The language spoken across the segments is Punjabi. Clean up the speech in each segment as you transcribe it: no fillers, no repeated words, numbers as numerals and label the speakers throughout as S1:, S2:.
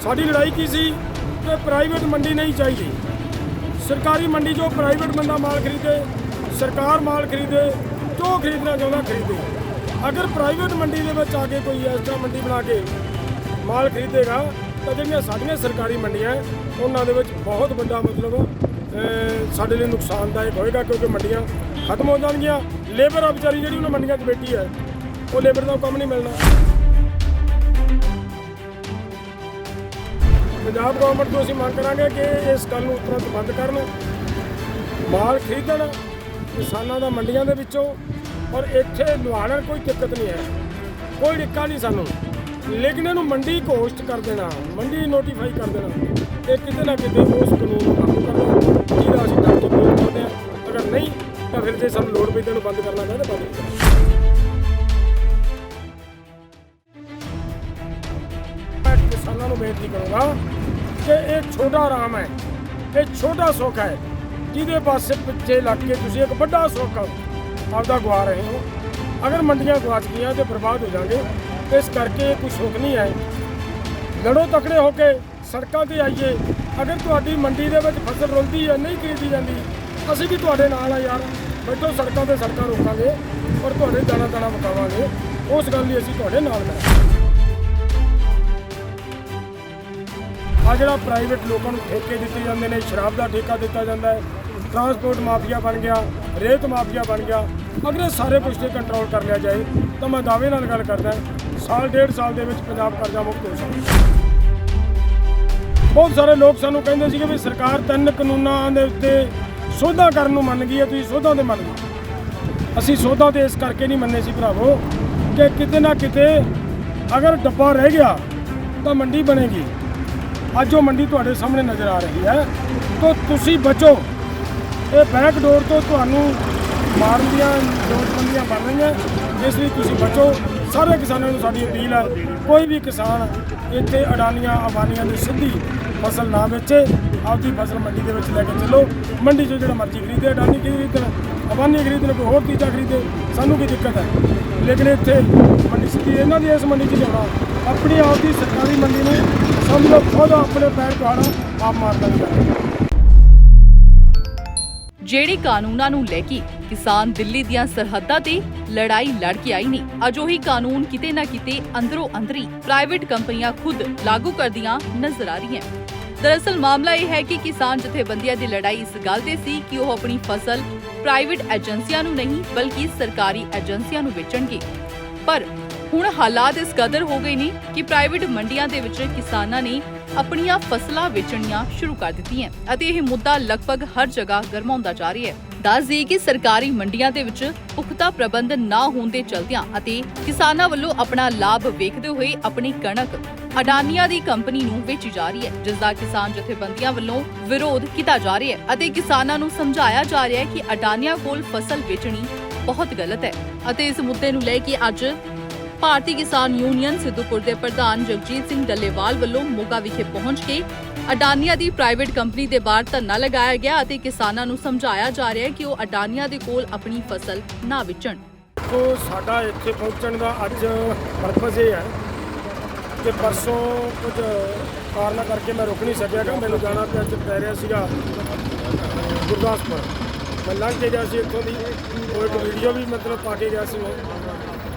S1: ਸਾਡੀ ਲੜਾਈ ਕੀ ਸੀ ਕਿ ਪ੍ਰਾਈਵੇਟ ਮੰਡੀ ਨਹੀਂ ਚਾਹੀਦੀ। ਸਰਕਾਰੀ ਮੰਡੀ ਜੋ ਪ੍ਰਾਈਵੇਟ ਬੰਦਾ ਮਾਲ ਖਰੀਦੇ, ਸਰਕਾਰ ਮਾਲ ਖਰੀਦੇ, ਜੋ ਖਰੀਦਣਾ ਚਾਹੁੰਦਾ ਖਰੀਦੇ। ਅਗਰ ਪ੍ਰਾਈਵੇਟ ਮੰਡੀ ਦੇ ਵਿੱਚ ਆ ਕੇ ਕੋਈ ਇਸ ਤਰ੍ਹਾਂ ਮੰਡੀ ਬਣਾ ਕੇ ਮਾਲ ਖਰੀਦੇਗਾ ਤਾਂ ਜਿਹੜੀਆਂ ਸਾਡੀਆਂ ਸਰਕਾਰੀ ਮੰਡੀਆਂ ਉਹਨਾਂ ਦੇ ਵਿੱਚ ਬਹੁਤ ਵੱਡਾ ਮਤਲਬ ਸਾਡੇ ਲਈ ਨੁਕਸਾਨਦਾਇਕ ਹੋਏਗਾ, ਕਿਉਂਕਿ ਮੰਡੀਆਂ ਖਤਮ ਹੋ ਜਾਣਗੀਆਂ। ਲੇਬਰ ਆ ਵਿਚਾਰੀ ਜਿਹੜੀ ਉਹਨਾਂ ਮੰਡੀਆਂ 'ਚ ਬੈਠੀ ਹੈ, ਉਹ ਲੇਬਰ ਦਾ ਕੰਮ ਨਹੀਂ ਮਿਲਣਾ। ਪੰਜਾਬ ਗੌਰਮੈਂਟ ਤੋਂ ਅਸੀਂ ਮੰਗ ਕਰਾਂਗੇ ਕਿ ਇਸ ਗੱਲ ਨੂੰ ਤੁਰੰਤ ਬੰਦ ਕਰਨ, ਮਾਲ ਖਰੀਦਣ ਕਿਸਾਨਾਂ ਦਾ ਮੰਡੀਆਂ ਦੇ ਵਿੱਚੋਂ, ਔਰ ਇੱਥੇ ਲੁਹਾੜਨ ਕੋਈ ਦਿੱਕਤ ਨਹੀਂ ਹੈ, ਕੋਈ ਡਿੱਕਾ ਨਹੀਂ ਸਾਨੂੰ। ਲੇਕਿਨ ਇਹਨੂੰ ਮੰਡੀ ਘੋਸ਼ਿਤ ਕਰ ਦੇਣਾ, ਮੰਡੀ ਨੋਟੀਫਾਈ ਕਰ ਦੇਣਾ, ਇਹ ਕਿਤੇ ਨਾ ਕਿਤੇ ਉਸ ਕਾਨੂੰਨ ਨੂੰ ਲਾਗੂ ਕਰਨਾ ਜਿਹਦਾ ਅਸੀਂ ਡਰ ਕੇ ਵਿਰੋਧ ਕਰਦੇ ਹਾਂ। ਅਗਰ ਨਹੀਂ ਤਾਂ ਫਿਰ ਜੇ ਸਾਨੂੰ ਲੋੜ ਪਈ ਤਾਂ ਇਹਨੂੰ ਬੰਦ ਕਰਨਾ ਚਾਹੀਦਾ, ਬੰਦ ਕਰਨਾ। ਮੈਂ ਕਿਸਾਨਾਂ ਨੂੰ ਬੇਨਤੀ ਕਰੂੰਗਾ ਕਿ ਇਹ ਛੋਟਾ ਆਰਾਮ ਹੈ, ਇਹ ਛੋਟਾ ਸੁੱਖ ਹੈ, ਜਿਹਦੇ ਪਾਸੇ ਪਿੱਛੇ ਲੱਗ ਕੇ ਤੁਸੀਂ ਇੱਕ ਵੱਡਾ ਸੁੱਖ ਆਪਦਾ ਗਵਾ ਰਹੇ ਹੋ। ਅਗਰ ਮੰਡੀਆਂ ਗਵਾਚ ਗਈਆਂ ਤਾਂ ਬਰਬਾਦ ਹੋ ਜਾਣਗੇ। ਇਸ ਕਰਕੇ ਕੋਈ ਸੁੱਖ ਨਹੀਂ ਹੈ। ਲੜੋ ਤਕੜੇ ਹੋ ਕੇ, ਸੜਕਾਂ 'ਤੇ ਆਈਏ। ਅਗਰ ਤੁਹਾਡੀ ਮੰਡੀ ਦੇ ਵਿੱਚ ਫਸਲ ਰੁਲਦੀ ਹੈ, ਨਹੀਂ ਖਰੀਦੀ ਜਾਂਦੀ, ਅਸੀਂ ਵੀ ਤੁਹਾਡੇ ਨਾਲ ਆ ਯਾਰ। ਬੈਠੋ ਸੜਕਾਂ 'ਤੇ, ਸੜਕਾਂ ਰੋਕਾਂਗੇ ਔਰ ਤੁਹਾਡੇ ਦਾਣਾ ਦਾਣਾ ਮੁਕਾਵਾਂਗੇ। ਉਸ ਗੱਲ ਲਈ ਅਸੀਂ ਤੁਹਾਡੇ ਨਾਲ ਕਰਾਂਗੇ। ਆ ਜਿਹੜਾ ਪ੍ਰਾਈਵੇਟ ਲੋਕਾਂ ਨੂੰ ਠੇਕੇ ਦਿੱਤੇ ਜਾਂਦੇ ਨੇ, ਸ਼ਰਾਬ ਦਾ ਠੇਕਾ ਦਿੱਤਾ ਜਾਂਦਾ ਹੈ, ਟਰਾਂਸਪੋਰਟ ਮਾਫੀਆ ਬਣ ਗਿਆ, ਰੇਤ ਮਾਫੀਆ ਬਣ ਗਿਆ। ਅਗਰ ਇਹ ਸਾਰੇ ਕੁਝ 'ਤੇ ਕੰਟਰੋਲ ਕਰ ਲਿਆ ਜਾਏ ਤਾਂ ਮੈਂ ਦਾਅਵੇ ਨਾਲ ਗੱਲ ਕਰਦਾ, ਸਾਲ ਡੇਢ ਸਾਲ ਦੇ ਵਿੱਚ ਪੰਜਾਬ ਕਰਜ਼ਾ ਮੁਕਤ ਹੋ ਸਕਦਾ। ਬਹੁਤ ਸਾਰੇ ਲੋਕ ਸਾਨੂੰ ਕਹਿੰਦੇ ਸੀਗੇ ਵੀ ਸਰਕਾਰ 3 ਕਾਨੂੰਨਾਂ ਦੇ ਉੱਤੇ ਸੋਧਾਂ ਕਰਨ ਨੂੰ ਮੰਨ ਗਈ ਹੈ, ਤੁਸੀਂ ਸੋਧਾਂ 'ਤੇ ਮੰਨ ਗਏ। ਅਸੀਂ ਸੋਧਾਂ 'ਤੇ ਇਸ ਕਰਕੇ ਨਹੀਂ ਮੰਨੇ ਸੀ ਭਰਾਵੋ ਕਿ ਕਿਤੇ ਨਾ ਕਿਤੇ ਅਗਰ ਡੱਬਾ ਰਹਿ ਗਿਆ ਤਾਂ ਮੰਡੀ ਬਣੇਗੀ। ਅੱਜ ਉਹ ਮੰਡੀ ਤੁਹਾਡੇ ਸਾਹਮਣੇ ਨਜ਼ਰ ਆ ਰਹੀ ਹੈ, ਤਾਂ ਤੁਸੀਂ ਬਚੋ। ਇਹ ਬੈਕ ਡੋਰ ਤੋਂ ਤੁਹਾਨੂੰ ਮਾਰਨ ਦੀਆਂ ਨੋਟਬੰਦੀਆਂ ਬਣ ਰਹੀਆਂ, ਇਸ ਲਈ ਤੁਸੀਂ ਬਚੋ। ਸਾਰੇ ਕਿਸਾਨਾਂ ਨੂੰ ਸਾਡੀ ਅਪੀਲ ਹੈ, ਕੋਈ ਵੀ ਕਿਸਾਨ ਇੱਥੇ ਅਡਾਨੀਆਂ ਅਬਾਨੀਆਂ ਦੀ ਸਿੱਧੀ ਫਸਲ ਨਾ ਵੇਚੇ, ਆਪਦੀ ਫਸਲ ਮੰਡੀ ਦੇ ਵਿੱਚ ਲੈ ਕੇ ਚੱਲੋ। ਮੰਡੀ 'ਚੋਂ ਜਿਹੜਾ ਮਰਜ਼ੀ ਖਰੀਦੇ, ਅਡਾਨੀ ਖਰੀਦਣ, ਅਬਾਨੀ ਖਰੀਦਣ, ਕੋਈ ਹੋਰ ਚੀਜ਼ਾਂ ਖਰੀਦੇ, ਸਾਨੂੰ ਕੀ ਦਿੱਕਤ ਹੈ। ਲੇਕਿਨ ਇੱਥੇ ਮੰਡੀ ਸਿੱਧੀ ਇਹਨਾਂ ਦੀ ਇਸ ਮੰਡੀ 'ਚ ਲਿਆਉਣਾ, ਆਪਣੀ ਆਪ ਦੀ ਸਰਕਾਰੀ ਮੰਡੀ ਨੂੰ ਸਮਝੋ ਖੁਦ ਆਪਣੇ ਪੈਰ ਪਹਾੜਾ ਆਪ ਮਾਰਦਾ ਨਹੀਂ।
S2: ਜਿਹੜੇ ਕਾਨੂੰਨਾਂ ਨੂੰ ਲੈ ਕੇ ਕਿਸਾਨ ਦਿੱਲੀ ਦੀਆਂ ਸਰਹੱਦਾਂ ਤੇ ਲੜਾਈ ਲੜ ਕੇ ਆਈ ਨੇ, ਅਜੋਹੀ ਕਾਨੂੰਨ ਕਿਤੇ ਨਾ ਕਿਤੇ ਅੰਦਰੋਂ ਅੰਦਰੀ ਪ੍ਰਾਈਵੇਟ ਕੰਪਨੀਆਂ ਖੁਦ ਲਾਗੂ ਕਰਦੀਆਂ ਨਜ਼ਰ ਆ ਰਹੀਆਂ। ਦਰਅਸਲ ਮਾਮਲਾ ਇਹ ਹੈ ਕਿ ਕਿਸਾਨ ਜਥੇਬੰਦੀਆਂ ਦੀ ਲੜਾਈ ਇਸ ਗੱਲ ਤੇ ਸੀ ਕਿ ਉਹ ਆਪਣੀ ਫਸਲ ਪ੍ਰਾਈਵੇਟ ਏਜੰਸੀਆਂ ਨੂੰ ਨਹੀਂ ਬਲਕਿ ਸਰਕਾਰੀ ਏਜੰਸੀਆਂ ਨੂੰ ਵੇਚਣਗੇ। ਪਰ ਹੁਣ ਹਾਲਾਤ ਇਸ ਕਦਰ ਹੋ ਗਏ ਨੇ ਕਿ ਪ੍ਰਾਈਵੇਟ ਮੰਡੀਆਂ ਦੇ ਵਿੱਚ ਕਿਸਾਨਾਂ ਨੇ ਆਪਣੀਆਂ ਫਸਲਾਂ ਵੇਚਣੀਆਂ ਸ਼ੁਰੂ ਕਰ ਦਿੱਤੀਆਂ ਅਤੇ ਇਹ ਮੁੱਦਾ ਲਗਭਗ ਹਰ ਜਗ੍ਹਾ ਗਰਮਾਉਂਦਾ ਜਾ ਰਿਹਾ ਹੈ। ਦੱਸ ਦਈਏ ਕਿ ਸਰਕਾਰੀ ਮੰਡੀਆਂ ਦੇ ਵਿੱਚ ਪੁਖਤਾ ਪ੍ਰਬੰਧ ਨਾ ਹੋਣ ਦੇ ਚਲਦਿਆਂ ਅਤੇ ਕਿਸਾਨਾਂ ਵੱਲੋਂ ਆਪਣਾ ਲਾਭ ਵੇਖਦੇ ਹੋਏ ਆਪਣੀ ਕਣਕ ਅਡਾਨੀਆਂ ਦੀ ਕੰਪਨੀ ਨੂੰ ਵੇਚੀ ਜਾ ਰਹੀ ਹੈ, ਜਿਸ ਦਾ ਕਿਸਾਨ ਜਥੇਬੰਦੀਆਂ ਵੱਲੋਂ ਵਿਰੋਧ ਕੀਤਾ ਜਾ ਰਿਹਾ ਹੈ ਅਤੇ ਕਿਸਾਨਾਂ ਨੂੰ ਸਮਝਾਇਆ ਜਾ ਰਿਹਾ ਹੈ ਕਿ ਅਡਾਨੀਆਂ ਕੋਲ ਫਸਲ ਵੇਚਣੀ ਬਹੁਤ ਗਲਤ ਹੈ। ਅਤੇ ਇਸ ਮੁੱਦੇ ਨੂੰ ਲੈ ਕੇ ਅੱਜ ਭਾਰਤੀ ਕਿਸਾਨ ਯੂਨੀਅਨ ਸਿੱਧੂਪੁਰ ਦੇ ਪ੍ਰਧਾਨ ਜਗਜੀਤ ਸਿੰਘ ਡੱਲੇਵਾਲ ਵੱਲੋਂ ਮੋਗਾ ਵਿਖੇ ਪਹੁੰਚ ਕੇ ਅਡਾਨੀਆਂ ਦੀ ਪ੍ਰਾਈਵੇਟ ਕੰਪਨੀ ਦੇ ਬਾਹਰ ਧਰਨਾ ਲਗਾਇਆ ਗਿਆ ਅਤੇ ਕਿਸਾਨਾਂ ਨੂੰ ਸਮਝਾਇਆ ਜਾ ਰਿਹਾ ਹੈ ਕਿ ਉਹ ਅਡਾਨੀਆਂ ਦੇ ਕੋਲ ਆਪਣੀ ਫਸਲ ਨਾ ਵੇਚਣ।
S1: ਤੋਂ ਸਾਡਾ ਇੱਥੇ ਪਹੁੰਚਣ ਦਾ ਅੱਜ ਪਰਪਸ ਇਹ ਹੈ ਕਿ ਪਰਸੋਂ ਕੁਝ ਕਾਰਨਾਂ ਕਰਕੇ ਮੈਂ ਰੁਕ ਨਹੀਂ ਸਕਿਆਗਾ। ਮੈਨੂੰ ਜਾਣਾ ਤੇ ਅੱਜ ਪੈ ਰਿਹਾ ਸੀਗਾ ਗੁਰਦਾਸਪੁਰ। ਮੈਂ ਲੰਘ ਕੇ ਗਿਆ ਸੀ ਇੱਥੋਂ ਦੀ, ਉਹ ਇੱਕ ਵੀਡੀਓ ਵੀ ਮਤਲਬ ਪਾ ਕੇ ਗਿਆ ਸੀ ਮੈਂ,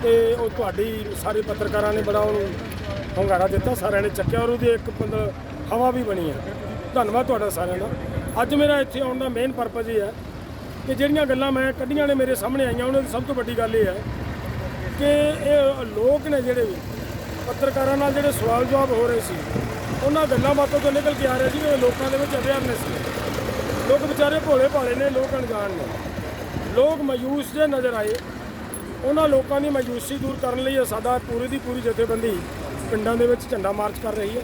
S1: ਤੇ ਉਹ ਤੁਹਾਡੀ ਸਾਰੇ ਪੱਤਰਕਾਰਾਂ ਨੇ ਬੜਾ ਉਹਨੂੰ ਹੁੰਗਾਰਾ ਦਿੱਤਾ, ਸਾਰਿਆਂ ਨੇ ਚੱਕਿਆ ਔਰ ਉਹਦੀ ਇੱਕ ਮਤਲਬ ਹਵਾ ਵੀ ਬਣੀ ਹੈ। ਧੰਨਵਾਦ ਤੁਹਾਡਾ ਸਾਰਿਆਂ ਦਾ। ਅੱਜ ਮੇਰਾ ਇੱਥੇ ਆਉਣ ਦਾ ਮੇਨ ਪਰਪਸ ਇਹ ਹੈ ਕਿ ਜਿਹੜੀਆਂ ਗੱਲਾਂ ਮੈਂ ਕੱਢੀਆਂ ਨੇ ਮੇਰੇ ਸਾਹਮਣੇ ਆਈਆਂ, ਉਹਨਾਂ ਦੀ ਸਭ ਤੋਂ ਵੱਡੀ ਗੱਲ ਇਹ ਹੈ ਕਿ ਇਹ ਲੋਕ ਨੇ ਜਿਹੜੇ ਵੀ ਪੱਤਰਕਾਰਾਂ ਨਾਲ ਜਿਹੜੇ ਸਵਾਲ ਜਵਾਬ ਹੋ ਰਹੇ ਸੀ, ਉਹਨਾਂ ਗੱਲਾਂ ਬਾਤਾਂ ਤੋਂ ਨਿਕਲ ਕੇ ਆ ਰਿਹਾ ਸੀ ਕਿ ਲੋਕਾਂ ਦੇ ਵਿੱਚ ਅਵੇਅਰਨੈਸ ਨੇ। ਲੋਕ ਵਿਚਾਰੇ ਭੋਲੇ ਭਾਲੇ ਨੇ, ਲੋਕ ਅਣਜਾਣ ਨੇ, ਲੋਕ ਮਾਯੂਸ ਜਿਹੇ ਨਜ਼ਰ ਆਏ। ਉਹਨਾਂ ਲੋਕਾਂ ਦੀ ਮਾਯੂਸੀ ਦੂਰ ਕਰਨ ਲਈ ਸਾਡਾ ਪੂਰੀ ਦੀ ਪੂਰੀ ਜਥੇਬੰਦੀ ਪਿੰਡਾਂ ਦੇ ਵਿੱਚ ਝੰਡਾ ਮਾਰਚ ਕਰ ਰਹੀ ਹੈ।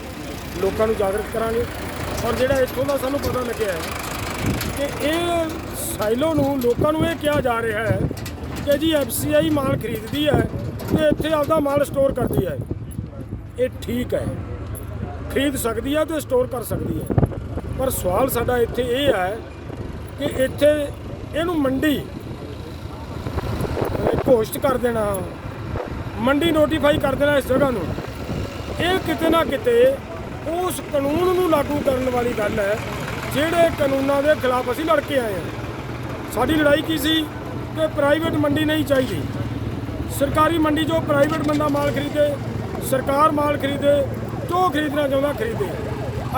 S1: ਲੋਕਾਂ ਨੂੰ ਜਾਗਰੂਕ ਕਰਾਂਗੇ। ਔਰ ਜਿਹੜਾ ਇੱਥੋਂ ਦਾ ਸਾਨੂੰ ਪਤਾ ਲੱਗਿਆ ਹੈ ਕਿ ਇਹ ਸਾਈਲੋ ਨੂੰ ਲੋਕਾਂ ਨੂੰ ਇਹ ਕਿਹਾ ਜਾ ਰਿਹਾ ਹੈ ਕਿ ਜੀ FCI ਮਾਲ ਖਰੀਦਦੀ ਹੈ ਤੇ ਇੱਥੇ ਆਪਦਾ ਮਾਲ ਸਟੋਰ ਕਰਦੀ ਹੈ। ਇਹ ਠੀਕ ਹੈ, ਖਰੀਦ ਸਕਦੀ ਹੈ ਤੇ ਸਟੋਰ ਕਰ ਸਕਦੀ ਹੈ, ਪਰ ਸਵਾਲ ਸਾਡਾ ਇੱਥੇ ਇਹ ਹੈ ਕਿ ਇੱਥੇ ਇਹਨੂੰ ਮੰਡੀ ਘੋਸ਼ਿਤ ਕਰ ਦੇਣਾ, ਮੰਡੀ ਨੋਟੀਫਾਈ ਕਰ ਦੇਣਾ ਇਸ ਜਗ੍ਹਾ ਨੂੰ, ਇਹ ਕਿਤੇ ਨਾ ਕਿਤੇ ਉਸ ਕਾਨੂੰਨ ਨੂੰ ਲਾਗੂ ਕਰਨ ਵਾਲੀ ਗੱਲ ਹੈ ਜਿਹੜੇ ਕਾਨੂੰਨਾਂ ਦੇ ਖਿਲਾਫ ਅਸੀਂ ਲੜ ਕੇ ਆਏ ਹਾਂ। ਸਾਡੀ ਲੜਾਈ ਕੀ ਸੀ ਕਿ ਪ੍ਰਾਈਵੇਟ ਮੰਡੀ ਨਹੀਂ ਚਾਹੀਦੀ। ਸਰਕਾਰੀ ਮੰਡੀ ਜੋ ਪ੍ਰਾਈਵੇਟ ਬੰਦਾ ਮਾਲ ਖਰੀਦੇ, ਸਰਕਾਰ ਮਾਲ ਖਰੀਦੇ, ਜੋ ਖਰੀਦਣਾ ਚਾਹੁੰਦਾ ਖਰੀਦੇ।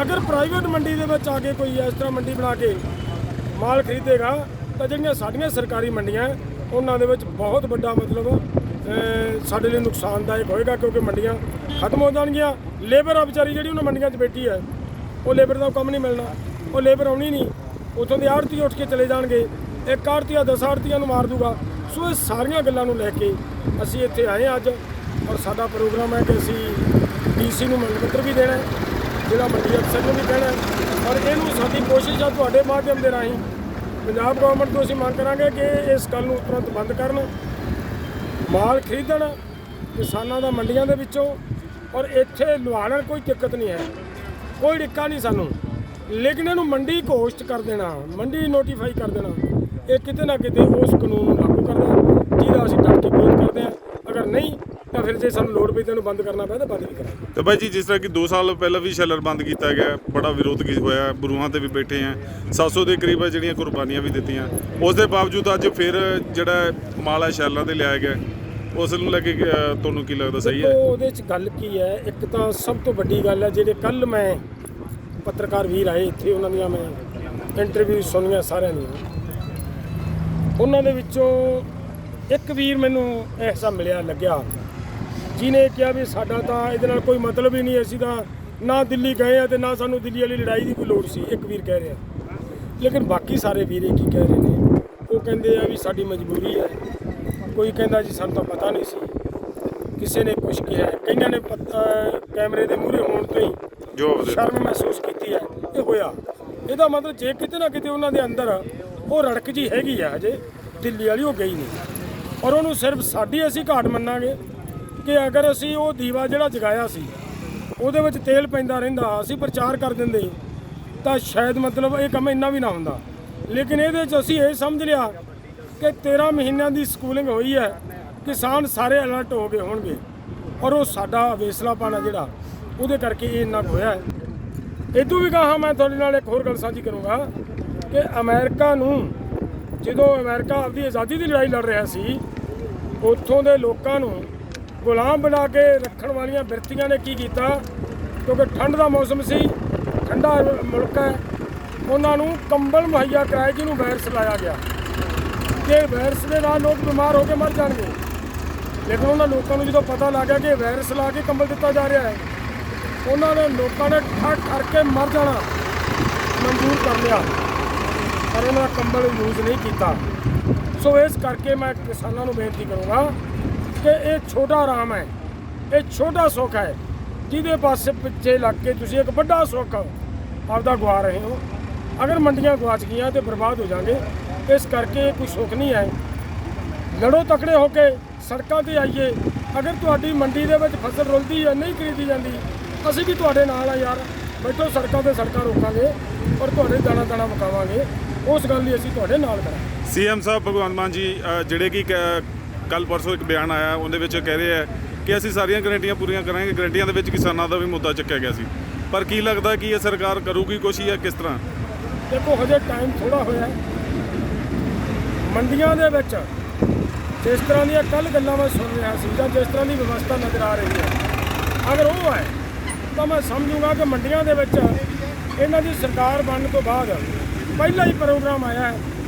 S1: ਅਗਰ ਪ੍ਰਾਈਵੇਟ ਮੰਡੀ ਦੇ ਵਿੱਚ ਆ ਕੇ ਕੋਈ ਇਸ ਤਰ੍ਹਾਂ ਮੰਡੀ ਬਣਾ ਕੇ ਮਾਲ ਖਰੀਦੇਗਾ ਤਾਂ ਜਿਹੜੀਆਂ ਸਾਡੀਆਂ ਸਰਕਾਰੀ ਮੰਡੀਆਂ ਉਹਨਾਂ ਦੇ ਵਿੱਚ ਬਹੁਤ ਵੱਡਾ ਸਾਡੇ ਲਈ ਨੁਕਸਾਨਦਾਇਕ ਹੋਏਗਾ, ਕਿਉਂਕਿ ਮੰਡੀਆਂ ਖਤਮ ਹੋ ਜਾਣਗੀਆਂ। ਲੇਬਰ ਆ ਵਿਚਾਰੀ ਜਿਹੜੀ ਉਹਨਾਂ ਮੰਡੀਆਂ 'ਚ ਬੈਠੀ ਹੈ, ਉਹ ਲੇਬਰ ਦਾ ਕੰਮ ਨਹੀਂ ਮਿਲਣਾ, ਉਹ ਲੇਬਰ ਆਉਣੀ ਨਹੀਂ। ਉੱਥੋਂ ਦੇ ਆੜ੍ਹਤੀ ਉੱਠ ਕੇ ਚਲੇ ਜਾਣਗੇ, ਇੱਕ ਆੜ੍ਹਤੀਆ 10 ਆੜ੍ਹਤੀਆਂ ਨੂੰ ਮਾਰ ਦੂਗਾ। ਸੋ ਇਹ ਸਾਰੀਆਂ ਗੱਲਾਂ ਨੂੰ ਲੈ ਕੇ ਅਸੀਂ ਇੱਥੇ ਆਏ ਅੱਜ, ਔਰ ਸਾਡਾ ਪ੍ਰੋਗਰਾਮ ਹੈ ਕਿ ਅਸੀਂ DC ਨੂੰ ਮੰਗ ਪੱਤਰ ਵੀ ਦੇਣਾ, ਜ਼ਿਲ੍ਹਾ ਮੰਡੀ ਅਫਸਰ ਨੂੰ ਵੀ ਦੇਣਾ, ਔਰ ਇਹਨੂੰ ਸਾਡੀ ਕੋਸ਼ਿਸ਼ ਆ ਤੁਹਾਡੇ ਮਾਧਿਅਮ ਦੇ ਰਾਹੀਂ ਪੰਜਾਬ ਗੌਰਮੈਂਟ ਤੋਂ ਅਸੀਂ ਮੰਗ ਕਰਾਂਗੇ ਕਿ ਇਸ ਗੱਲ ਨੂੰ ਤੁਰੰਤ ਬੰਦ ਕਰਨ, ਮਾਲ ਖਰੀਦਣ ਕਿਸਾਨਾਂ ਦਾ ਮੰਡੀਆਂ ਦੇ ਵਿੱਚੋਂ, ਔਰ ਇੱਥੇ ਲੁਹਾੜਨ ਕੋਈ ਦਿੱਕਤ ਨਹੀਂ ਹੈ, ਕੋਈ ਡਿੱਕਾ ਨਹੀਂ ਸਾਨੂੰ। ਲੇਕਿਨ ਇਹਨੂੰ ਮੰਡੀ ਘੋਸ਼ਿਤ ਕਰ ਦੇਣਾ, ਮੰਡੀ ਨੋਟੀਫਾਈ ਕਰ ਦੇਣਾ, ਇਹ ਕਿਤੇ ਨਾ ਕਿਤੇ ਉਸ ਕਾਨੂੰਨ ਨੂੰ ਲਾਗੂ ਕਰਦਾ ਜਿਹਦਾ ਅਸੀਂ ਡਟ ਕੇ ਵਿਰੋਧ ਕਰਦੇ ਹਾਂ। ਅਗਰ ਨਹੀਂ ਤਾਂ ਫਿਰ ਜੇ ਸਾਨੂੰ ਲੋੜ ਪਈ ਤਾਂ ਇਹਨੂੰ ਬੰਦ ਕਰਨਾ ਪਿਆ ਤਾਂ ਬੰਦ ਵੀ ਕਰਾਂਗੇ।
S3: ਤੇ ਬਾਈ ਜੀ, ਜਿਸ ਤਰ੍ਹਾਂ ਕਿ 2 ਸਾਲ ਪਹਿਲਾਂ ਵੀ ਸ਼ੈਲਰ ਬੰਦ ਕੀਤਾ ਗਿਆ, ਬੜਾ ਵਿਰੋਧ ਹੋਇਆ, ਬਰੂਹਾਂ ਤੇ ਵੀ ਬੈਠੇ ਆ, 700 ਦੇ ਕਰੀਬ ਜਿਹੜੀਆਂ ਕੁਰਬਾਨੀਆਂ ਵੀ ਦਿੱਤੀਆਂ, ਉਸ ਦੇ ਬਾਵਜੂਦ ਅੱਜ ਫਿਰ ਜਿਹੜਾ ਮਾਲ ਹੈ ਸ਼ੈਲਰਾਂ ਤੇ ਲਿਆਇਆ ਗਿਆ, ਉਸ ਨੂੰ ਲੈ ਕੇ ਤੁਹਾਨੂੰ ਕੀ ਲੱਗਦਾ ਸਹੀ ਹੈ?
S1: ਉਹਦੇ 'ਚ ਗੱਲ ਕੀ ਹੈ, ਇੱਕ ਤਾਂ ਸਭ ਤੋਂ ਵੱਡੀ ਗੱਲ ਹੈ ਜਿਹੜੇ ਕੱਲ੍ਹ ਮੈਂ ਪੱਤਰਕਾਰ ਵੀਰ ਆਏ ਇੱਥੇ, ਉਹਨਾਂ ਦੀਆਂ ਮੈਂ ਇੰਟਰਵਿਊ ਸੁਣੀਆਂ ਸਾਰਿਆਂ ਦੀਆਂ। ਉਹਨਾਂ ਦੇ ਵਿੱਚੋਂ ਇੱਕ ਵੀਰ ਮੈਨੂੰ ਐਸਾ ਮਿਲਿਆ ਲੱਗਿਆ ਜਿਹਨੇ ਕਿਹਾ ਵੀ ਸਾਡਾ ਤਾਂ ਇਹਦੇ ਨਾਲ ਕੋਈ ਮਤਲਬ ਹੀ ਨਹੀਂ, ਅਸੀਂ ਤਾਂ ਨਾ ਦਿੱਲੀ ਗਏ ਆ ਤੇ ਨਾ ਸਾਨੂੰ ਦਿੱਲੀ ਵਾਲੀ ਲੜਾਈ ਦੀ ਕੋਈ ਲੋੜ ਸੀ, ਇੱਕ ਵੀਰ ਕਹਿ ਰਿਹਾ। ਲੇਕਿਨ ਬਾਕੀ ਸਾਰੇ ਵੀਰ ਕੀ ਕਹਿ ਰਹੇ ਨੇ, ਉਹ ਕਹਿੰਦੇ ਆ ਵੀ ਸਾਡੀ ਮਜਬੂਰੀ ਹੈ। ਕੋਈ ਕਹਿੰਦਾ ਜੀ ਸਾਨੂੰ ਤਾਂ ਪਤਾ ਨਹੀਂ ਸੀ, ਕਿਸੇ ਨੇ ਕੁਛ ਕਿਹਾ, ਕਈਆਂ ਨੇ ਕੈਮਰੇ ਦੇ ਮੂਹਰੇ ਹੋਣ ਤੋਂ ਹੀ ਸ਼ਰਮ ਮਹਿਸੂਸ ਕੀਤੀ ਹੈ। ਇਹ ਹੋਇਆ, ਇਹਦਾ ਮਤਲਬ ਜੇ ਕਿਤੇ ਨਾ ਕਿਤੇ ਉਹਨਾਂ ਦੇ ਅੰਦਰ ਉਹ ਰੜਕ ਜੀ ਹੈਗੀ ਆ, ਅਜੇ ਦਿੱਲੀ ਵਾਲੀ ਉਹ ਗਈ ਨਹੀਂ। ਔਰ ਉਹਨੂੰ ਸਿਰਫ ਸਾਡੀ ਅਸੀਂ ਘਾਟ ਮੰਨਾਂਗੇ ਕਿ ਅਗਰ ਅਸੀਂ ਉਹ ਦੀਵਾ ਜਿਹੜਾ ਜਗਾਇਆ ਸੀ ਉਹਦੇ ਵਿੱਚ ਤੇਲ ਪੈਂਦਾ ਰਹਿੰਦਾ, ਅਸੀਂ ਪ੍ਰਚਾਰ ਕਰ ਦਿੰਦੇ ਤਾਂ ਸ਼ਾਇਦ ਇਹ ਕੰਮ ਇੰਨਾ ਵੀ ਨਾ ਹੁੰਦਾ। ਲੇਕਿਨ ਇਹਦੇ 'ਚ ਅਸੀਂ ਇਹ ਸਮਝ ਲਿਆ ਕਿ 13 ਮਹੀਨਿਆਂ ਦੀ ਸਕੂਲਿੰਗ ਹੋਈ ਹੈ, ਕਿਸਾਨ ਸਾਰੇ ਅਲਰਟ ਹੋ ਗਏ ਹੋਣਗੇ, ਔਰ ਉਹ ਸਾਡਾ ਵੇਸਲਾਪਣ ਆ ਜਿਹੜਾ ਉਹਦੇ ਕਰਕੇ ਇਹ ਇੰਨਾ ਹੋਇਆ ਹੈ। ਇਦੋਂ ਵੀ ਕਹਾ ਮੈਂ ਤੁਹਾਡੇ ਨਾਲ ਇੱਕ ਹੋਰ ਗੱਲ ਸਾਂਝੀ ਕਰੂੰਗਾ ਕਿ ਅਮਰੀਕਾ ਨੂੰ, ਜਦੋਂ ਅਮਰੀਕਾ ਆਪਣੀ ਆਜ਼ਾਦੀ ਦੀ ਲੜਾਈ ਲੜ ਰਿਹਾ ਸੀ, ਉੱਥੋਂ ਦੇ ਲੋਕਾਂ ਨੂੰ ਗੁਲਾਮ ਬਣਾ ਕੇ ਰੱਖਣ ਵਾਲੀਆਂ ਬਿਰਤੀਆਂ ਨੇ ਕੀ ਕੀਤਾ, ਕਿਉਂਕਿ ਠੰਡ ਦਾ ਮੌਸਮ ਸੀ, ਠੰਡਾ ਮੁਲਕ ਹੈ, ਉਹਨਾਂ ਨੂੰ ਕੰਬਲ ਮੁਹੱਈਆ ਕਰਾਏ ਜਿਹਨੂੰ ਵਾਇਰਸ ਲਾਇਆ ਗਿਆ ਕਿ ਵਾਇਰਸ ਦੇ ਨਾਲ ਲੋਕ ਬਿਮਾਰ ਹੋ ਕੇ ਮਰ ਜਾਣਗੇ। ਲੇਕਿਨ ਉਹਨਾਂ ਲੋਕਾਂ ਨੂੰ ਜਦੋਂ ਪਤਾ ਲੱਗ ਗਿਆ ਕਿ ਵਾਇਰਸ ਲਾ ਕੇ ਕੰਬਲ ਦਿੱਤਾ ਜਾ ਰਿਹਾ ਹੈ, ਉਹਨਾਂ ਨੇ ਲੋਕਾਂ ਨੇ ਠੱਠ ਕਰਕੇ ਮਰ ਜਾਣਾ ਮਨਜ਼ੂਰ ਕਰ ਲਿਆ, ਪਰ ਉਹਨਾਂ ਦਾ ਕੰਬਲ ਯੂਜ਼ ਨਹੀਂ ਕੀਤਾ। ਸੋ ਇਸ ਕਰਕੇ ਮੈਂ ਕਿਸਾਨਾਂ ਨੂੰ ਬੇਨਤੀ ਕਰੂੰਗਾ ਕਿ ਇਹ ਛੋਟਾ ਆਰਾਮ ਹੈ, ਇਹ ਛੋਟਾ ਸੁੱਖ ਹੈ ਜਿਹਦੇ ਪਾਸੇ ਪਿੱਛੇ ਲੱਗ ਕੇ ਤੁਸੀਂ ਇੱਕ ਵੱਡਾ ਸੁੱਖ ਆਪਦਾ ਗਵਾ ਰਹੇ ਹੋ। ਅਗਰ ਮੰਡੀਆਂ ਗਵਾਚ ਗਈਆਂ ਤੇ ਬਰਬਾਦ ਹੋ ਜਾਣਗੇ। ਇਸ ਕਰਕੇ ਕੋਈ ਸੁੱਖ ਨਹੀਂ ਹੈ। ਲੜੋ ਤਕੜੇ ਹੋ ਕੇ, ਸੜਕਾਂ 'ਤੇ ਆਈਏ। ਅਗਰ ਤੁਹਾਡੀ ਮੰਡੀ ਦੇ ਵਿੱਚ ਫਸਲ ਰੁਲਦੀ ਹੈ, ਨਹੀਂ ਖਰੀਦੀ ਜਾਂਦੀ, ਅਸੀਂ ਵੀ ਤੁਹਾਡੇ ਨਾਲ ਆ ਯਾਰ, ਬੈਠੋ ਸੜਕਾਂ 'ਤੇ ਸੜਕਾਂ ਰੋਕਾਂਗੇ ਔਰ ਤੁਹਾਡੇ ਦਾਣਾ ਦਾਣਾ ਮੁਕਾਵਾਂਗੇ। ਉਸ ਗੱਲ ਲਈ ਅਸੀਂ ਤੁਹਾਡੇ ਨਾਲ ਕਰਾਂਗੇ।
S3: CM ਸਾਹਿਬ ਭਗਵੰਤ ਮਾਨ ਜੀ ਜਿਹੜੇ ਕਿ ਕੱਲ੍ਹ ਪਰਸੋਂ ਇੱਕ ਬਿਆਨ ਆਇਆ, ਉਹਦੇ ਵਿੱਚ ਕਹਿ ਰਹੇ ਹੈ ਕਿ ਅਸੀਂ ਸਾਰੀਆਂ ਗਰੰਟੀਆਂ ਪੂਰੀਆਂ ਕਰਾਂਗੇ। ਗਰੰਟੀਆਂ ਦੇ ਵਿੱਚ ਕਿਸਾਨਾਂ ਦਾ ਵੀ ਮੁੱਦਾ ਚੱਕਿਆ ਗਿਆ ਸੀ, ਪਰ ਕੀ ਲੱਗਦਾ ਕਿ ਇਹ ਸਰਕਾਰ ਕਰੂਗੀ ਕੁਛ ਜਾਂ ਕਿਸ ਤਰ੍ਹਾਂ?
S1: ਦੇਖੋ ਹਜੇ ਟਾਈਮ ਥੋੜ੍ਹਾ ਹੋਇਆ। ਮੰਡੀਆਂ ਦੇ ਵਿੱਚ ਜਿਸ ਤਰ੍ਹਾਂ ਦੀਆਂ ਕੱਲ੍ਹ ਗੱਲਾਂ ਮੈਂ ਸੁਣ ਰਿਹਾ ਸੀ ਜਾਂ ਜਿਸ ਤਰ੍ਹਾਂ ਦੀ ਵਿਵਸਥਾ ਨਜ਼ਰ ਆ ਰਹੀ ਹੈ, ਅਗਰ ਉਹ ਹੈ ਤਾਂ ਮੈਂ ਸਮਝੂੰਗਾ ਕਿ ਮੰਡੀਆਂ ਦੇ ਵਿੱਚ ਇਹਨਾਂ ਦੀ ਸਰਕਾਰ ਬਣਨ ਤੋਂ ਬਾਅਦ ਪਹਿਲਾ ਹੀ ਪ੍ਰੋਗਰਾਮ ਆਇਆ ਹੈ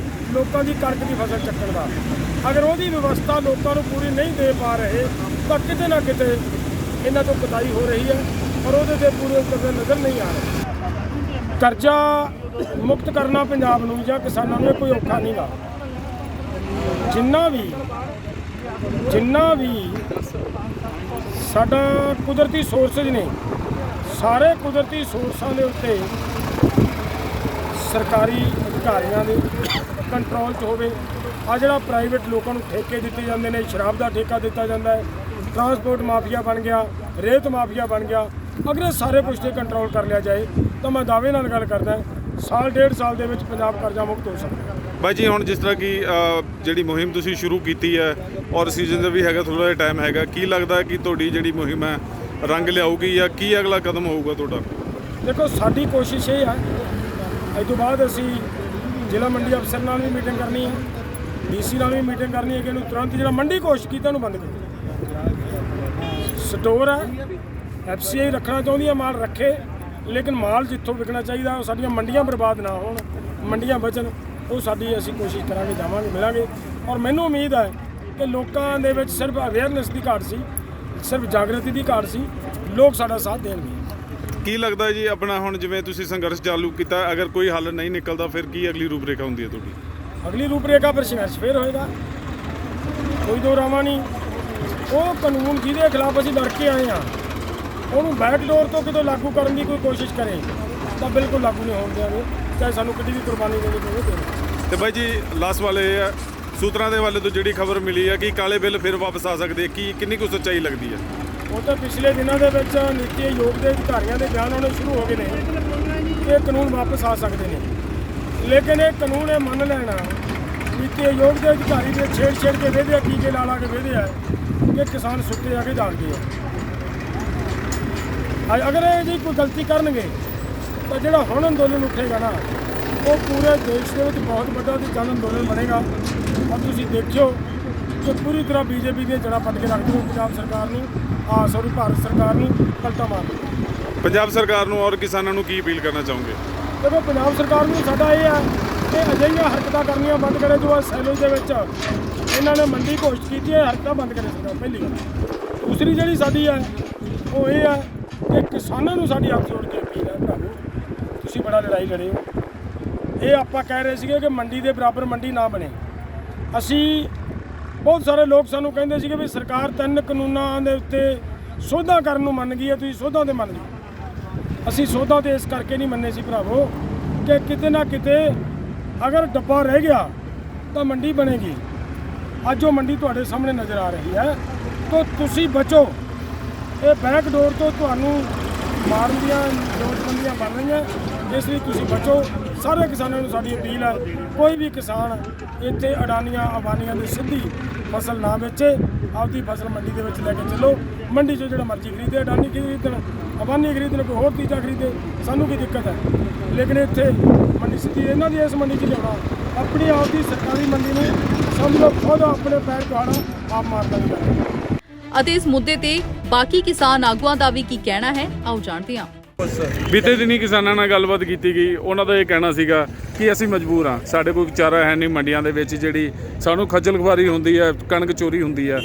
S1: ਲੋਕਾਂ ਦੀ ਕਣਕ ਦੀ ਫਸਲ ਚੱਕਣ ਦਾ। ਅਗਰ ਉਹਦੀ ਵਿਵਸਥਾ ਲੋਕਾਂ ਨੂੰ ਪੂਰੀ ਨਹੀਂ ਦੇ ਪਾ ਰਹੇ ਤਾਂ ਕਿਤੇ ਨਾ ਕਿਤੇ ਇਹਨਾਂ ਤੋਂ ਕਤਾਈ ਹੋ ਰਹੀ ਹੈ ਔਰ ਉਹਦੇ ਤੇ ਪੂਰੇ ਉਤਰਦੇ ਨਜ਼ਰ ਨਹੀਂ ਆ ਰਹੇ। ਕਰਜ਼ਾ ਮੁਕਤ ਕਰਨਾ ਪੰਜਾਬ ਨੂੰ ਜਾਂ ਕਿਸਾਨਾਂ ਨੂੰ ਕੋਈ ਔਖਾ ਨਹੀਂ ਗਾ। ਜਿੰਨਾ ਵੀ ਸਾਡਾ ਕੁਦਰਤੀ ਸੋਰਸਜ਼ ਨੇ, ਸਾਰੇ ਕੁਦਰਤੀ ਸੋਰਸਾਂ ਦੇ ਉੱਤੇ ਸਰਕਾਰੀ ਅਧਿਕਾਰੀਆਂ ਦੇ ਕੰਟਰੋਲ 'ਚ ਹੋਵੇ। ਆ ਜਿਹੜਾ ਪ੍ਰਾਈਵੇਟ ਲੋਕਾਂ ਨੂੰ ਠੇਕੇ ਦਿੱਤੇ ਜਾਂਦੇ ਨੇ, ਸ਼ਰਾਬ ਦਾ ਠੇਕਾ ਦਿੱਤਾ ਜਾਂਦਾ ਹੈ, ਟਰਾਂਸਪੋਰਟ ਮਾਫੀਆ ਬਣ ਗਿਆ, ਰੇਤ ਮਾਫੀਆ ਬਣ ਗਿਆ। ਅਗਰ ਇਹ ਸਾਰੇ ਕੁਝ 'ਤੇ ਕੰਟਰੋਲ ਕਰ ਲਿਆ ਜਾਏ ਤਾਂ ਮੈਂ ਦਾਅਵੇ ਨਾਲ ਗੱਲ ਕਰਦਾ, ਸਾਲ ਡੇਢ ਸਾਲ ਦੇ ਵਿੱਚ ਪੰਜਾਬ ਕਰਜ਼ਾ ਮੁਕਤ ਹੋ ਸਕਦਾ।
S3: ਬਾਈ ਜੀ, ਹੁਣ ਜਿਸ ਤਰ੍ਹਾਂ ਕਿ ਜਿਹੜੀ ਮੁਹਿੰਮ ਤੁਸੀਂ ਸ਼ੁਰੂ ਕੀਤੀ ਹੈ ਔਰ ਸੀਜ਼ਨ ਦਾ ਵੀ ਹੈਗਾ, ਥੋੜ੍ਹਾ ਜਿਹਾ ਟਾਈਮ ਹੈਗਾ, ਕੀ ਲੱਗਦਾ ਕਿ ਤੁਹਾਡੀ ਜਿਹੜੀ ਮੁਹਿੰਮ ਹੈ ਰੰਗ ਲਿਆਊਗੀ ਜਾਂ ਕੀ ਅਗਲਾ ਕਦਮ ਹੋਊਗਾ ਤੁਹਾਡਾ?
S1: ਦੇਖੋ ਸਾਡੀ ਕੋਸ਼ਿਸ਼ ਇਹ ਹੈ, ਅੱਜ ਤੋਂ ਬਾਅਦ ਅਸੀਂ ਜ਼ਿਲ੍ਹਾ ਮੰਡੀ ਅਫਸਰ ਨਾਲ ਵੀ ਮੀਟਿੰਗ ਕਰਨੀ ਹੈ, ਡੀਸੀ ਨਾਲ ਵੀ ਮੀਟਿੰਗ ਕਰਨੀ ਹੈ ਕਿ ਇਹਨੂੰ ਤੁਰੰਤ ਜਿਹੜਾ ਮੰਡੀ ਘੋਸ਼ਿਤ ਕੀਤਾ ਉਹਨੂੰ ਬੰਦ ਕਰੋ। ਸਟੋਰ ਹੈ, FCI ਰੱਖਣਾ ਚਾਹੁੰਦੀ ਹੈ, ਮਾਲ ਰੱਖੇ, ਲੇਕਿਨ ਮਾਲ ਜਿੱਥੋਂ ਵਿਕਣਾ ਚਾਹੀਦਾ ਉਹ ਸਾਡੀਆਂ ਮੰਡੀਆਂ ਬਰਬਾਦ ਨਾ ਹੋਣ, ਮੰਡੀਆਂ ਬਚਣ, ਉਹ ਸਾਡੀ ਅਸੀਂ ਕੋਸ਼ਿਸ਼ ਕਰਾਂਗੇ, ਜਾਵਾਂਗੇ, ਮਿਲਾਂਗੇ। ਔਰ ਮੈਨੂੰ ਉਮੀਦ ਹੈ ਕਿ ਲੋਕਾਂ ਦੇ ਵਿੱਚ ਸਿਰਫ ਅਵੇਅਰਨੈਸ ਦੀ ਘਾਟ ਸੀ, ਸਿਰਫ ਜਾਗਰਤੀ ਦੀ ਘਾਟ ਸੀ, ਲੋਕ ਸਾਡਾ ਸਾਥ ਦੇਣਗੇ।
S3: ਕੀ ਲੱਗਦਾ ਜੀ ਆਪਣਾ ਹੁਣ ਜਿਵੇਂ ਤੁਸੀਂ ਸੰਘਰਸ਼ ਚਾਲੂ ਕੀਤਾ, ਅਗਰ ਕੋਈ ਹੱਲ ਨਹੀਂ ਨਿਕਲਦਾ ਫਿਰ ਕੀ ਅਗਲੀ ਰੂਪਰੇਖਾ ਹੁੰਦੀ ਹੈ ਤੁਹਾਡੀ?
S1: ਅਗਲੀ ਰੂਪਰੇਖਾ ਫਿਰ ਸੰਘਰਸ਼ ਫੇਰ ਹੋਏਗਾ, ਕੋਈ ਦੋ ਰਾਵਾਂ ਨਹੀਂ। ਉਹ ਕਾਨੂੰਨ ਜਿਹਦੇ ਖਿਲਾਫ ਅਸੀਂ ਲੜ ਕੇ ਆਏ ਹਾਂ ਉਹਨੂੰ ਬੈਕਡੋਰ ਤੋਂ ਕਿਤੋਂ ਲਾਗੂ ਕਰਨ ਦੀ ਕੋਈ ਕੋਸ਼ਿਸ਼ ਕਰੇ ਤਾਂ ਬਿਲਕੁਲ ਲਾਗੂ ਨਹੀਂ ਹੋਣ ਦਿਆਂਗੇ, ਚਾਹੇ ਸਾਨੂੰ ਕਿੰਨੀ ਵੀ ਕੁਰਬਾਨੀ ਦੇਣੀ ਪਵੇ ਦੇਣੀ।
S3: ਤੇ ਬਾਈ ਜੀ ਲਾਸਟ ਵਾਲੇ ਇਹ ਹੈ, ਸੂਤਰਾਂ ਦੇ ਵੱਲੋਂ ਤੋਂ ਜਿਹੜੀ ਖਬਰ ਮਿਲੀ ਹੈ ਕਿ ਕਾਲੇ ਬਿੱਲ ਫਿਰ ਵਾਪਸ ਆ ਸਕਦੇ, ਕੀ ਕਿੰਨੀ ਕੁ ਸੱਚਾਈ ਲੱਗਦੀ ਹੈ?
S1: ਉਹ ਤਾਂ ਪਿਛਲੇ ਦਿਨਾਂ ਦੇ ਵਿੱਚ ਨੀਤੀ ਆਯੋਗ ਦੇ ਅਧਿਕਾਰੀਆਂ ਦੇ ਬਿਆਨ ਆਉਣੇ ਸ਼ੁਰੂ ਹੋ ਗਏ ਨੇ ਕਿ ਇਹ ਕਾਨੂੰਨ ਵਾਪਸ ਆ ਸਕਦੇ ਨੇ, ਲੇਕਿਨ ਇਹ ਕਾਨੂੰਨ ਇਹ ਮੰਨ ਲੈਣਾ ਨੀਤੀ ਆਯੋਗ ਦੇ ਅਧਿਕਾਰੀ ਦੇ ਛੇੜ ਕੇ ਵੇਹਦੇ ਆ, ਟੀਕੇ ਲਾ ਕੇ ਵੇਹਦੇ ਆ ਕਿ ਕਿਸਾਨ ਸੁੱਤੇ ਆ ਕੇ ਜਾਗਦੇ ਆ। ਅਗਰ ਇਹ ਜੀ ਕੋਈ ਗਲਤੀ ਕਰਨਗੇ ਤਾਂ ਜਿਹੜਾ ਹੁਣ ਅੰਦੋਲਨ ਉੱਠੇਗਾ ਨਾ ਉਹ ਪੂਰੇ ਦੇਸ਼ ਦੇ ਵਿੱਚ ਬਹੁਤ ਵੱਡਾ ਜਨ ਅੰਦੋਲਨ ਬਣੇਗਾ। ਔਰ ਤੁਸੀਂ ਦੇਖਿਓ ਕਿ ਪੂਰੀ ਤਰ੍ਹਾਂ BJP ਦੀਆਂ ਜੜ੍ਹਾਂ ਪੱਟ ਕੇ ਰੱਖ ਦਿਓ ਪੰਜਾਬ ਸਰਕਾਰ ਨੂੰ, ਭਾਰਤ ਸਰਕਾਰ ਨੂੰ ਪਲਟਾ ਮਾਰ ਦਿਓ।
S3: ਪੰਜਾਬ ਸਰਕਾਰ ਨੂੰ ਔਰ ਕਿਸਾਨਾਂ ਨੂੰ ਕੀ ਅਪੀਲ ਕਰਨਾ ਚਾਹੋਗੇ?
S1: ਦੇਖੋ ਪੰਜਾਬ ਸਰਕਾਰ ਨੂੰ ਸਾਡਾ ਇਹ ਹੈ ਕਿ ਅਜਿਹੀਆਂ ਹਰਕਤਾਂ ਕਰਨੀਆਂ ਬੰਦ ਕਰੇ ਜੋ ਸੈਲੇਜ ਦੇ ਵਿੱਚ ਇਹਨਾਂ ਨੇ ਮੰਡੀ ਘੋਸ਼ਿਤ ਕੀਤੀ ਹੈ, ਹਰਕਤਾਂ ਬੰਦ ਕਰੇ ਸਰਕਾਰ ਪਹਿਲੀ ਗੱਲ। ਦੂਸਰੀ ਜਿਹੜੀ ਸਾਡੀ ਹੈ ਉਹ ਇਹ ਹੈ ਕਿ ਕਿਸਾਨਾਂ ਨੂੰ ਸਾਡੀ ਹੱਥ ਜੋੜ ਕੇ ਅਪੀਲ ਹੈ, ਭਰਾਵੋ ਤੁਸੀਂ ਬੜਾ ਲੜਾਈ ਲੜੇ ਹੋ। ਇਹ ਆਪਾਂ ਕਹਿ ਰਹੇ ਸੀਗੇ ਕਿ ਮੰਡੀ ਦੇ ਬਰਾਬਰ ਮੰਡੀ ਨਾ ਬਣੇ। ਅਸੀਂ ਬਹੁਤ ਸਾਰੇ ਲੋਕ ਸਾਨੂੰ ਕਹਿੰਦੇ ਸੀਗੇ ਵੀ ਸਰਕਾਰ 3 ਕਾਨੂੰਨਾਂ ਦੇ ਉੱਤੇ ਸੋਧਾਂ ਕਰਨ ਨੂੰ ਮੰਨ ਗਈ ਹੈ, ਤੁਸੀਂ ਸੋਧਾਂ 'ਤੇ ਮੰਨ ਗਏ। ਅਸੀਂ ਸੋਧਾਂ 'ਤੇ ਇਸ ਕਰਕੇ ਨਹੀਂ ਮੰਨੇ ਸੀ ਭਰਾਵੋ ਕਿ ਕਿਤੇ ਨਾ ਕਿਤੇ ਅਗਰ ਡੱਬਾ ਰਹਿ ਗਿਆ ਤਾਂ ਮੰਡੀ ਬਣੇਗੀ। ਅੱਜ ਉਹ ਮੰਡੀ ਤੁਹਾਡੇ ਸਾਹਮਣੇ ਨਜ਼ਰ ਆ ਰਹੀ ਹੈ, ਤਾਂ ਤੁਸੀਂ ਬਚੋ। ਇਹ ਬੈਕ ਡੋਰ ਤੋਂ ਤੁਹਾਨੂੰ ਮਾਰਨ ਦੀਆਂ ਨੋਟਬੰਦੀਆਂ ਬਣ ਰਹੀਆਂ, ਇਸ ਲਈ ਤੁਸੀਂ ਬਚੋ। ਸਾਰੇ ਕਿਸਾਨਾਂ ਨੂੰ ਸਾਡੀ ਅਪੀਲ ਹੈ, ਕੋਈ ਵੀ ਕਿਸਾਨ ਇੱਥੇ ਅਡਾਨੀਆਂ ਅੰਬਾਨੀਆਂ ਦੀ ਸਿੱਧੀ ਫਸਲ ਨਾ ਵੇਚੇ, ਆਪਦੀ ਫਸਲ ਮੰਡੀ ਦੇ ਵਿੱਚ ਲੈ ਕੇ ਚੱਲੋ। ਮੰਡੀ 'ਚੋਂ ਜਿਹੜਾ ਮਰਜ਼ੀ ਖਰੀਦੇ, ਅਡਾਨੀ ਖਰੀਦਣ, ਅੰਬਾਨੀ ਖਰੀਦਣ, ਕੋਈ ਹੋਰ ਚੀਜ਼ਾਂ ਖਰੀਦੇ, ਸਾਨੂੰ ਕੀ ਦਿੱਕਤ ਹੈ, ਲੇਕਿਨ ਇੱਥੇ ਮੰਡੀ ਸਿੱਧੀ ਇਹਨਾਂ ਦੀ ਇਸ ਮੰਡੀ 'ਚ ਲਿਆਉਣਾ, ਆਪਣੀ ਆਪ ਦੀ ਸਰਕਾਰੀ ਮੰਡੀ ਨੂੰ ਸਮਝ ਲਓ ਖੁਦ ਆਪਣੇ ਪੈਰ ਤੁਹਾਡਾ ਆਪ ਮਾਰਦਾ ਨਹੀਂ।
S2: ਅਤੇ ਇਸ ਮੁੱਦੇ ਤੇ ਬਾਕੀ ਕਿਸਾਨ ਆਗੂਆਂ ਦਾ ਵੀ ਕੀ ਕਹਿਣਾ ਹੈ, ਆਓ ਜਾਣਦੇ ਹਾਂ।
S3: ਬੀਤੇ ਦਿਨੀ ਕਿਸਾਨਾਂ ਨਾਲ ਗੱਲਬਾਤ ਕੀਤੀ ਗਈ, ਉਹਨਾਂ ਦਾ ਇਹ ਕਹਿਣਾ ਸੀਗਾ ਕਿ ਅਸੀਂ ਮਜਬੂਰ ਹਾਂ, ਸਾਡੇ ਕੋਲ ਚਾਰਾ ਹੈ ਨਹੀਂ ਮੰਡੀਆਂ ਦੇ ਵਿੱਚ, ਜਿਹੜੀ ਸਾਨੂੰ ਖੱਜਲ ਖੁਆਰੀ ਹੁੰਦੀ ਹੈ, ਕਣਕ ਚੋਰੀ ਹੁੰਦੀ ਹੈ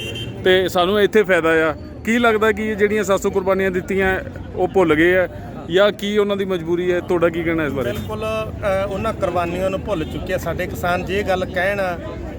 S3: ਤੇ ਸਾਨੂੰ ਇੱਥੇ ਫਾਇਦਾ ਆ। ਕੀ ਲੱਗਦਾ ਕਿ ਜਿਹੜੀਆਂ 700 ਕੁਰਬਾਨੀਆਂ ਦਿੱਤੀਆਂ ਉਹ ਭੁੱਲ ਗਏ ਆ ਜਾਂ ਕੀ ਉਹਨਾਂ ਦੀ ਮਜਬੂਰੀ ਹੈ? ਤੁਹਾਡਾ ਕੀ ਕਹਿਣਾ ਇਸ ਬਾਰੇ?
S4: ਬਿਲਕੁਲ ਉਹਨਾਂ ਕੁਰਬਾਨੀਆਂ ਨੂੰ ਭੁੱਲ ਚੁੱਕੇ ਸਾਡੇ ਕਿਸਾਨ। ਜੇ ਗੱਲ ਕਹਿਣ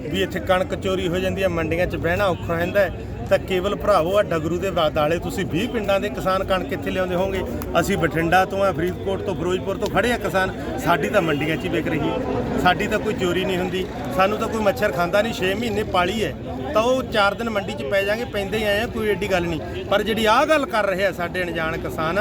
S4: ਵੀ ਇੱਥੇ ਕਣਕ ਚੋਰੀ ਹੋ ਜਾਂਦੀ ਹੈ, ਮੰਡੀਆਂ 'ਚ ਬਹਿਣਾ ਔਖਾ ਹੁੰਦਾ ਤਾਂ ਕੇਵਲ ਭਰਾਵੋ ਆ ਡਗਰੂ ਦੇ ਵਾਦਾਲੇ ਤੁਸੀਂ 20 ਪਿੰਡਾਂ ਦੇ ਕਿਸਾਨ ਕਣਕ ਕਿੱਥੇ ਲਿਆਉਂਦੇ ਹੋਵੋਗੇ? ਅਸੀਂ ਬਠਿੰਡਾ ਤੋਂ ਆ, ਫਰੀਦਕੋਟ ਤੋਂ, ਫਿਰੋਜ਼ਪੁਰ ਤੋਂ ਖੜੇ ਆ ਕਿਸਾਨ, ਸਾਡੀ ਤਾਂ ਮੰਡੀਆਂ 'ਚ ਹੀ ਵਿਕ ਰਹੀ ਹੈ, ਸਾਡੀ ਤਾਂ ਕੋਈ ਚੋਰੀ ਨਹੀਂ ਹੁੰਦੀ, ਸਾਨੂੰ ਤਾਂ ਕੋਈ ਮੱਛਰ ਖਾਂਦਾ ਨਹੀਂ। 6 ਮਹੀਨੇ ਪਾਲੀ ਹੈ ਤਾਂ ਉਹ 4 ਦਿਨ ਮੰਡੀ 'ਚ ਪੈ ਜਾਾਂਗੇ, ਪੈਂਦੇ ਹੀ ਆਏ ਆ, ਕੋਈ ਐਡੀ ਗੱਲ ਨਹੀਂ। ਪਰ ਜਿਹੜੀ ਆਹ ਗੱਲ ਕਰ ਰਹੇ ਆ ਸਾਡੇ ਅਣਜਾਣ ਕਿਸਾਨ,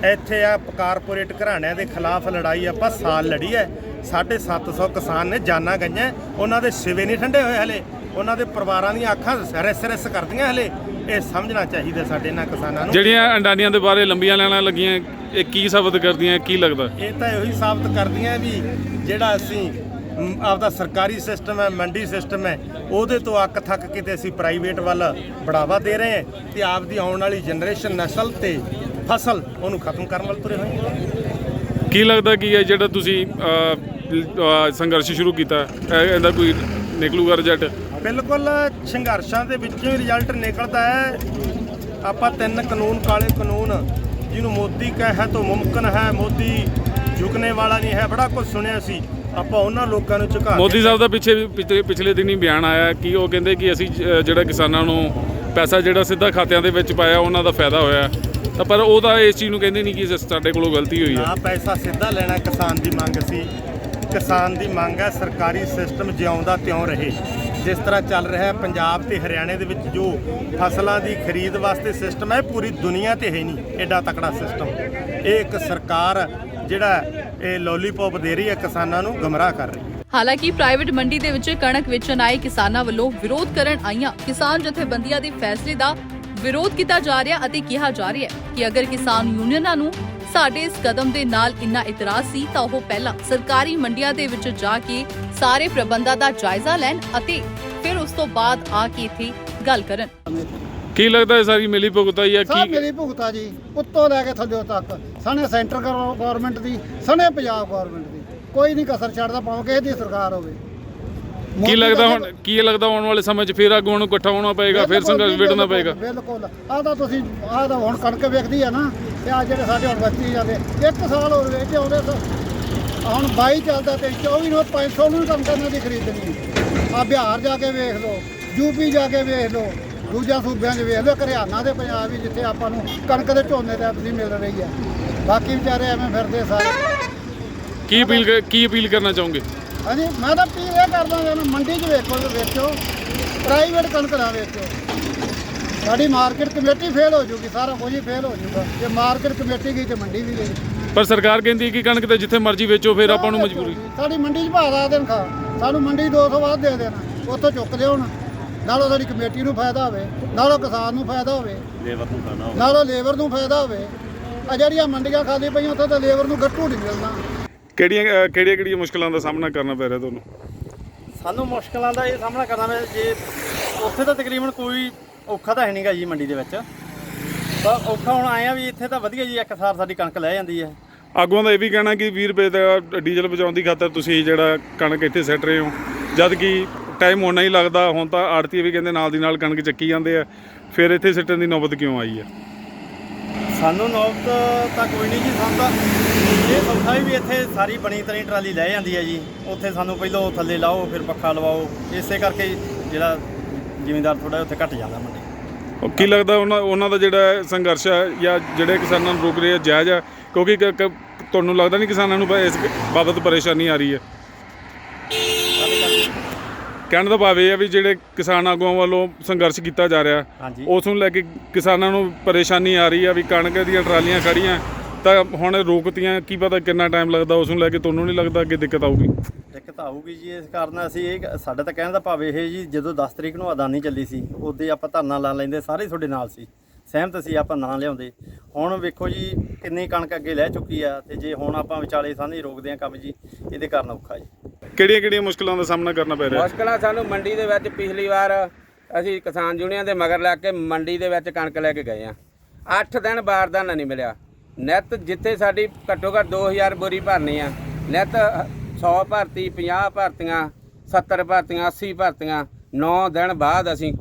S4: ਇੱਥੇ ਆ ਕਾਰਪੋਰੇਟ ਘਰਾਣਿਆਂ ਦੇ ਖਿਲਾਫ ਲੜਾਈ ਆਪਾਂ ਸਾਲ ਲੜੀ ਹੈ। 750 ਕਿਸਾਨ ਨੇ ਜਾਨਾਂ ਗਈਆਂ, ਉਹਨਾਂ ਦੇ ਸਿਵੇ ਨਹੀਂ ਠੰਡੇ ਹੋਏ ਹਲੇ, ਉਹਨਾਂ ਦੇ ਪਰਿਵਾਰਾਂ ਦੀਆਂ ਅੱਖਾਂ ਰਿਸ ਕਰਦੀਆਂ ਹਲੇ। ਇਹ ਸਮਝਣਾ ਚਾਹੀਦਾ ਸਾਡੇ ਇਹਨਾਂ ਕਿਸਾਨਾਂ ਨੂੰ।
S3: ਜਿਹੜੀਆਂ ਅੰਡਾਨੀਆਂ ਦੇ ਬਾਰੇ ਲੰਬੀਆਂ ਲਾਈਨਾਂ ਲੱਗੀਆਂ, ਇਹ ਕੀ ਸਾਬਤ ਕਰਦੀਆਂ, ਕੀ ਲੱਗਦਾ?
S4: ਇਹ ਤਾਂ ਇਹੀ ਸਾਬਤ ਕਰਦੀਆਂ ਵੀ ਜਿਹੜਾ ਅਸੀਂ ਆਪਦਾ ਸਰਕਾਰੀ ਸਿਸਟਮ ਹੈ, ਮੰਡੀ ਸਿਸਟਮ ਹੈ, ਉਹਦੇ ਤੋਂ ਅੱਕ ਥੱਕ ਕੇ ਤੇ ਅਸੀਂ ਪ੍ਰਾਈਵੇਟ ਵੱਲ ਬੜਾਵਾ ਦੇ ਰਹੇ ਹਾਂ ਤੇ ਆਪਦੀ ਆਉਣ ਵਾਲੀ ਜਨਰੇਸ਼ਨ ਨਸਲ ਤੇ ਫਸਲ ਉਹਨੂੰ ਖਤਮ ਕਰਨ ਵੱਲ ਤੁਰੇ ਹੋਏ ਹਾਂ।
S3: ਕੀ ਲੱਗਦਾ ਕਿ ਇਹ ਜਿਹੜਾ ਤੁਸੀਂ ਸੰਘਰਸ਼ ਸ਼ੁਰੂ ਕੀਤਾ ਇਹਦਾ ਕੋਈ ਨਿਕਲੂਗਾ ਰਿਜ਼ਲਟ?
S4: ਬਿਲਕੁਲ ਸੰਘਰਸ਼ਾਂ ਦੇ ਵਿੱਚੋਂ ਹੀ ਰਿਜ਼ਲਟ ਨਿਕਲਦਾ ਹੈ। ਆਪਾਂ 3 ਕਾਨੂੰਨ, ਕਾਲੇ ਕਾਨੂੰਨ, ਜਿਹਨੂੰ ਮੋਦੀ ਕਹੇ ਤਾਂ ਮੁਮਕਿਨ ਹੈ, ਮੋਦੀ ਝੁਕਣੇ ਵਾਲਾ ਨਹੀਂ ਹੈ, ਬੜਾ ਕੁਝ ਸੁਣਿਆ ਸੀ। ਆਪਾਂ ਉਹਨਾਂ ਲੋਕਾਂ ਨੂੰ ਝੁਕਾ
S3: ਮੋਦੀ ਸਾਹਿਬ ਦਾ ਪਿਛਲੇ ਦਿਨੀ ਬਿਆਨ ਆਇਆ ਕਿ ਉਹ ਕਹਿੰਦੇ ਕਿ ਅਸੀਂ ਜਿਹੜਾ ਕਿਸਾਨਾਂ ਨੂੰ ਪੈਸਾ ਜਿਹੜਾ ਸਿੱਧਾ ਖਾਤਿਆਂ ਦੇ ਵਿੱਚ ਪਾਇਆ ਉਹਨਾਂ ਦਾ ਫਾਇਦਾ ਹੋਇਆ, ਤਾਂ ਪਰ ਉਹ ਤਾਂ ਇਸ ਚੀਜ਼ ਨੂੰ ਕਹਿੰਦੇ ਨਹੀਂ ਕਿ ਸਾਡੇ ਕੋਲੋਂ ਗਲਤੀ ਹੋਈ ਹੈ।
S4: ਨਾ ਪੈਸਾ ਸਿੱਧਾ ਲੈਣਾ ਕਿਸਾਨ ਦੀ ਮੰਗ ਸੀ, ਕਿਸਾਨ ਦੀ ਮੰਗ ਹੈ ਸਰਕਾਰੀ ਸਿਸਟਮ ਜਿਉਂਦਾ ਤਿਉਂ ਰਹੇ। ਜਿਸ ਤਰ੍ਹਾਂ ਚੱਲ ਰਿਹਾ ਹੈ ਪੰਜਾਬ ਤੇ ਹਰਿਆਣੇ ਦੇ ਵਿੱਚ ਜੋ ਫਸਲਾਂ ਦੀ ਖਰੀਦ ਵਾਸਤੇ ਸਿਸਟਮ ਹੈ, ਪੂਰੀ ਦੁਨੀਆ ਤੇ ਹੈ ਨਹੀਂ ਐਡਾ ਤਕੜਾ ਸਿਸਟਮ। ਇਹ ਇੱਕ ਸਰਕਾਰ ਜਿਹੜਾ ਇਹ ਲੋਲੀਪੌਪ ਦੇ ਰਹੀ ਹੈ, ਕਿਸਾਨਾਂ ਨੂੰ ਗੁੰਮਰਾਹ ਕਰ ਰਹੀ ਹੈ।
S2: ਹਾਲਾਂਕਿ ਪ੍ਰਾਈਵੇਟ ਮੰਡੀ ਦੇ ਵਿੱਚ ਕਣਕ ਵੇਚਣ ਆਏ ਕਿਸਾਨਾਂ ਵੱਲੋਂ ਵਿਰੋਧ ਕਰਨ ਆਈਆਂ ਕਿਸਾਨ ਜਥੇਬੰਦੀਆਂ ਦੇ ਫੈਸਲੇ ਦਾ ਵਿਰੋਧ ਕੀਤਾ ਜਾ ਰਿਹਾ ਅਤੇ ਕਿਹਾ ਜਾ ਰਿਹਾ ਹੈ ਕਿ ਅਗਰ ਕਿਸਾਨ ਯੂਨੀਅਨਾਂ ਨੂੰ ਸਾਡੇ ਇਸ ਕਦਮ ਦੇ ਨਾਲ ਇੰਨਾ ਇਤਰਾਜ਼ ਸੀ ਤਾਂ ਉਹ ਪਹਿਲਾਂ ਸਰਕਾਰੀ ਮੰਡੀਆਂ ਦੇ ਵਿੱਚ ਜਾ ਕੇ ਸਾਰੇ ਪ੍ਰਬੰਧਾਂ ਦਾ ਜਾਇਜ਼ਾ ਲੈਣ ਅਤੇ ਫਿਰ ਉਸ ਤੋਂ ਬਾਅਦ ਆ ਕੇ ਇੱਥੇ ਗੱਲ ਕਰਨ।
S3: ਕੀ ਲੱਗਦਾ ਹੈ ਸਾਰੀ ਮਿਲੀ ਭੁਗਤਾ ਜਾਂ
S5: ਸਭ ਮਿਲੀ ਭੁਗਤਾ ਜੀ, ਉੱਤੋਂ ਲੈ ਕੇ ਥੱਲੇ ਤੱਕ, ਸਣੇ ਸੈਂਟਰ ਗਵਰਨਮੈਂਟ ਦੀ, ਸਣੇ ਪੰਜਾਬ ਗਵਰਨਮੈਂਟ ਦੀ, ਕੋਈ ਨਹੀਂ ਕਸਰ ਛੱਡਦਾ, ਭਾਵੇਂ ਕਿਸੇ ਦੀ ਸਰਕਾਰ ਹੋਵੇ।
S3: ਕੀ ਲੱਗਦਾ ਆਉਣ ਵਾਲੇ ਸਮੇਂ 'ਚ ਫਿਰ ਅੱਗੋਂ ਨੂੰ ਇਕੱਠਾ ਹੋਣਾ ਪਏਗਾ, ਫਿਰ ਸੰਘਰਸ਼ ਵਿੱਢਣਾ ਪਏਗਾ?
S5: ਬਿਲਕੁਲ। ਆਹ ਤਾਂ ਤੁਸੀਂ ਆਹ ਤਾਂ ਹੁਣ ਕਣਕ ਵੇਖਦੀ ਆ ਨਾ, ਤੇ ਆ ਜਿਹੜੇ ਸਾਡੇ ਹੁਣ ਬੱਚੀ ਜਾਂਦੇ 1 ਸਾਲ ਹੋ ਗਏ ਤੇ ਆਉਂਦੇ ਹੁਣ 22 ਚੱਲਦਾ ਤੇ 24 ਨੂੰ 500 ਨੂੰ ਕਣਕ ਇਹਨਾਂ ਦੀ ਖਰੀਦਣੀ। ਆ ਬਿਹਾਰ ਜਾ ਕੇ ਵੇਖ ਲਓ, ਯੂਪੀ ਜਾ ਕੇ ਵੇਖ ਲਓ, ਦੂਜਾ ਸੂਬਿਆਂ 'ਚ ਵੇਖ ਲਓ, ਹਰਿਆਣਾ ਦੇ ਪੰਜਾਬ ਵੀ ਜਿੱਥੇ ਆਪਾਂ ਨੂੰ ਕਣਕ ਦੇ ਝੋਨੇ ਤੇ ਆਪਣੀ ਮਿਲ ਰਹੀ ਆ, ਬਾਕੀ ਵਿਚਾਰੇ ਐਵੇਂ ਫਿਰਦੇ ਸਾਰੇ।
S3: ਕੀ ਅਪੀਲ ਕਰਨਾ ਚਾਹੋਗੇ?
S5: ਹਾਂਜੀ, ਮੈਂ ਤਾਂ ਅਪੀਲ ਇਹ ਕਰਦਾ ਕਿ ਮੰਡੀ 'ਚ ਵੇਚੋ, ਪ੍ਰਾਈਵੇਟ ਕਣਕ ਨਾ ਵੇਚੋ। ਸਾਡੀ ਮਾਰਕੀਟ ਕਮੇਟੀ ਫੇਲ ਹੋ ਜੂਗੀ, ਸਾਰਾ ਕੁਝ ਹੀ ਫੇਲ ਹੋ ਜੂਗਾ ਜੇ ਮਾਰਕੀਟ ਕਮੇਟੀ ਗਈ ਤੇ ਮੰਡੀ ਵੀ ਗਈ।
S3: ਪਰ ਸਰਕਾਰ ਕਹਿੰਦੀ ਹੈ ਕਿ ਕਣਕ ਤੇ ਜਿੱਥੇ ਮਰਜ਼ੀ ਵੇਚੋ, ਫਿਰ ਆਪਾਂ ਨੂੰ ਮਜਬੂਰੀ।
S5: ਸਾਡੀ ਮੰਡੀ 'ਚ ਭਾਅ ਦਾ ਦੇਣ ਖਾ, ਸਾਨੂੰ ਮੰਡੀ 200 ਵੱਧ ਦੇ ਦੇਣਾ, ਉੱਥੋਂ ਚੁੱਕ ਲਿਆਉਣ, ਨਾਲੋਂ ਸਾਡੀ ਕਮੇਟੀ ਨੂੰ ਫਾਇਦਾ ਹੋਵੇ, ਨਾਲੋਂ ਕਿਸਾਨ ਨੂੰ ਫਾਇਦਾ ਹੋਵੇ, ਨਾਲੋਂ ਲੇਬਰ ਨੂੰ ਫਾਇਦਾ ਹੋਵੇ। ਆ ਜਿਹੜੀਆਂ ਮੰਡੀਆਂ ਖਾਲੀ ਪਈਆਂ ਉੱਥੇ ਤਾਂ ਲੇਬਰ ਨੂੰ ਗੱਟੂ ਨਹੀਂ ਮਿਲਣਾ।
S3: ਕਿਹੜੀਆਂ ਮੁਸ਼ਕਲਾਂ ਦਾ ਸਾਹਮਣਾ ਕਰਨਾ ਪੈ ਰਿਹਾ ਤੁਹਾਨੂੰ?
S6: ਸਾਨੂੰ ਮੁਸ਼ਕਲਾਂ ਦਾ ਇਹ ਸਾਹਮਣਾ ਕਰਨਾ ਪਿਆ, ਜੇ ਉੱਥੇ ਤਾਂ ਤਕਰੀਬਨ ਕੋਈ ਔਖਾ ਤਾਂ ਹੈ ਨਹੀਂਗਾ ਜੀ ਮੰਡੀ ਦੇ ਵਿੱਚ, ਪਰ ਔਖਾ ਹੁਣ ਆਏ ਆ ਵੀ ਇੱਥੇ ਤਾਂ ਵਧੀਆ ਜੀ ਇੱਕ ਸਾਰ ਸਾਡੀ ਕਣਕ ਲੈ ਜਾਂਦੀ ਹੈ।
S3: ਆਗੂਆਂ ਦਾ ਇਹ ਵੀ ਕਹਿਣਾ ਕਿ 20 ਰੁਪਏ ਦਾ ਡੀਜ਼ਲ ਬਚਾਉਣ ਦੀ ਖਾਤਰ ਤੁਸੀਂ ਜਿਹੜਾ ਕਣਕ ਇੱਥੇ ਸੱਟ ਰਹੇ ਹੋ, ਜਦ ਕਿ ਟਾਈਮ ਹੋਣਾ ਹੀ ਲੱਗਦਾ। ਹੁਣ ਤਾਂ ਆੜਤੀਏ ਵੀ ਕਹਿੰਦੇ ਨਾਲ ਦੀ ਨਾਲ ਕਣਕ ਚੱਕੀ ਜਾਂਦੇ ਆ, ਫਿਰ ਇੱਥੇ ਸਿੱਟਣ ਦੀ ਨੌਬਤ ਕਿਉਂ ਆਈ ਆ?
S6: ਸਾਨੂੰ ਨੌਬਤ ਤਾਂ ਕੋਈ ਨਹੀਂ ਜੀ, ਸਾਨੂੰ ਤਾਂ ਇਹ ਸੌਖਾ ਵੀ ਇੱਥੇ ਸਾਰੀ ਬਣੀ ਤਣੀ ਟਰਾਲੀ ਲੈ ਜਾਂਦੀ ਹੈ ਜੀ। ਉੱਥੇ ਸਾਨੂੰ ਪਹਿਲਾਂ ਥੱਲੇ ਲਾਓ, ਫਿਰ ਪੱਖਾ ਲਵਾਓ, ਇਸੇ ਕਰਕੇ ਜਿਹੜਾ ਜ਼ਿਮੀਂਦਾਰ ਥੋੜ੍ਹਾ ਉੱਥੇ ਘੱਟ ਜਾਂਦਾ ਮੰਡੀ।
S3: ਕੀ ਲੱਗਦਾ ਉਹਨਾਂ ਦਾ ਜਿਹੜਾ ਸੰਘਰਸ਼ ਹੈ ਜਾਂ ਜਿਹੜੇ ਕਿਸਾਨਾਂ ਨੂੰ ਰੋਕ ਰਹੇ ਆ ਜਾਇਜ਼ ਆ? ਕਿਉਂਕਿ ਤੁਹਾਨੂੰ ਲੱਗਦਾ ਨਹੀਂ ਕਿਸਾਨਾਂ ਨੂੰ ਇਸ ਬਾਬਤ ਪਰੇਸ਼ਾਨੀ ਆ ਰਹੀ ਹੈ? ਕਹਿਣ ਦਾ ਭਾਵ ਇਹ ਹੈ ਵੀ ਜਿਹੜੇ ਕਿਸਾਨ ਆਗੂਆਂ ਵੱਲੋਂ ਸੰਘਰਸ਼ ਕੀਤਾ ਜਾ ਰਿਹਾ, ਉਸ ਨੂੰ ਲੈ ਕੇ ਕਿਸਾਨਾਂ ਨੂੰ ਪਰੇਸ਼ਾਨੀ ਆ ਰਹੀ ਆ ਵੀ ਕਣਕ ਦੀਆਂ ਟਰਾਲੀਆਂ ਖੜੀਆਂ ਤਾਂ ਹੁਣ ਰੋਕਤੀਆਂ, ਕੀ ਪਤਾ ਕਿੰਨਾ ਟਾਈਮ ਲੱਗਦਾ, ਉਸ ਨੂੰ ਲੈ ਕੇ ਤੁਹਾਨੂੰ ਨਹੀਂ ਲੱਗਦਾ ਕਿ ਦਿੱਕਤ ਆਊਗੀ?
S6: ਦਿੱਕਤ ਆਊਗੀ ਜੀ, ਇਸ ਕਾਰਨ ਅਸੀਂ ਸਾਡਾ ਤਾਂ ਕਹਿਣ ਦਾ ਭਾਵ ਇਹ ਜੀ, ਜਦੋਂ 10 ਤਰੀਕ ਨੂੰ ਅਦਾਨੀ ਚੱਲੀ ਸੀ ਉਦੋਂ ਆਪਾਂ ਧਰਨਾ ਲਾ ਲੈਂਦੇ, ਸਾਰੇ ਤੁਹਾਡੇ ਨਾਲ ਸੀ, ਸਹਿਮਤ ਸੀ, ਆਪਾਂ ਨਾ ਲਿਆਉਂਦੇ। ਹੁਣ ਵੇਖੋ ਜੀ ਕਿੰਨੀ ਕਣਕ ਅੱਗੇ ਲੈ ਚੁੱਕੀ ਆ, ਤੇ ਜੇ ਹੁਣ ਆਪਾਂ ਵਿਚਾਲੇ ਸਾਂਝੀ ਰੋਕਦੇ ਹਾਂ ਕੰਮ ਜੀ, ਇਹਦੇ ਕਾਰਨ ਔਖਾ ਜੀ।
S3: ਕਿਹੜੀਆਂ ਮੁਸ਼ਕਲਾਂ ਦਾ ਸਾਹਮਣਾ ਕਰਨਾ ਪੈ ਰਿਹਾ?
S7: ਮੁਸ਼ਕਲਾਂ ਸਾਨੂੰ ਮੰਡੀ ਦੇ ਵਿੱਚ ਪਿਛਲੀ ਵਾਰ ਅਸੀਂ ਕਿਸਾਨ ਯੂਨੀਅਨ ਦੇ ਮਗਰ ਲੱਗ ਕੇ ਮੰਡੀ ਦੇ ਵਿੱਚ ਕਣਕ ਲੈ ਕੇ ਗਏ ਆ, 8 ਦਿਨ ਬਾਰਦਾਨਾ ਨਹੀਂ ਮਿਲਿਆ। ਨਿੱਤ ਜਿੱਥੇ ਸਾਡੀ ਘੱਟੋ ਘੱਟ 2000 ਬੋਰੀ ਭਰਨੀ ਆ, ਨਿੱਤ 100 ਭਰਤੀ, 50 ਭਰਤੀਆਂ, 70 ਭਰਤੀਆਂ, 80 ਭਰਤੀਆਂ, 9 ਦਿਨ ਬਾਅਦ ਅਸੀਂ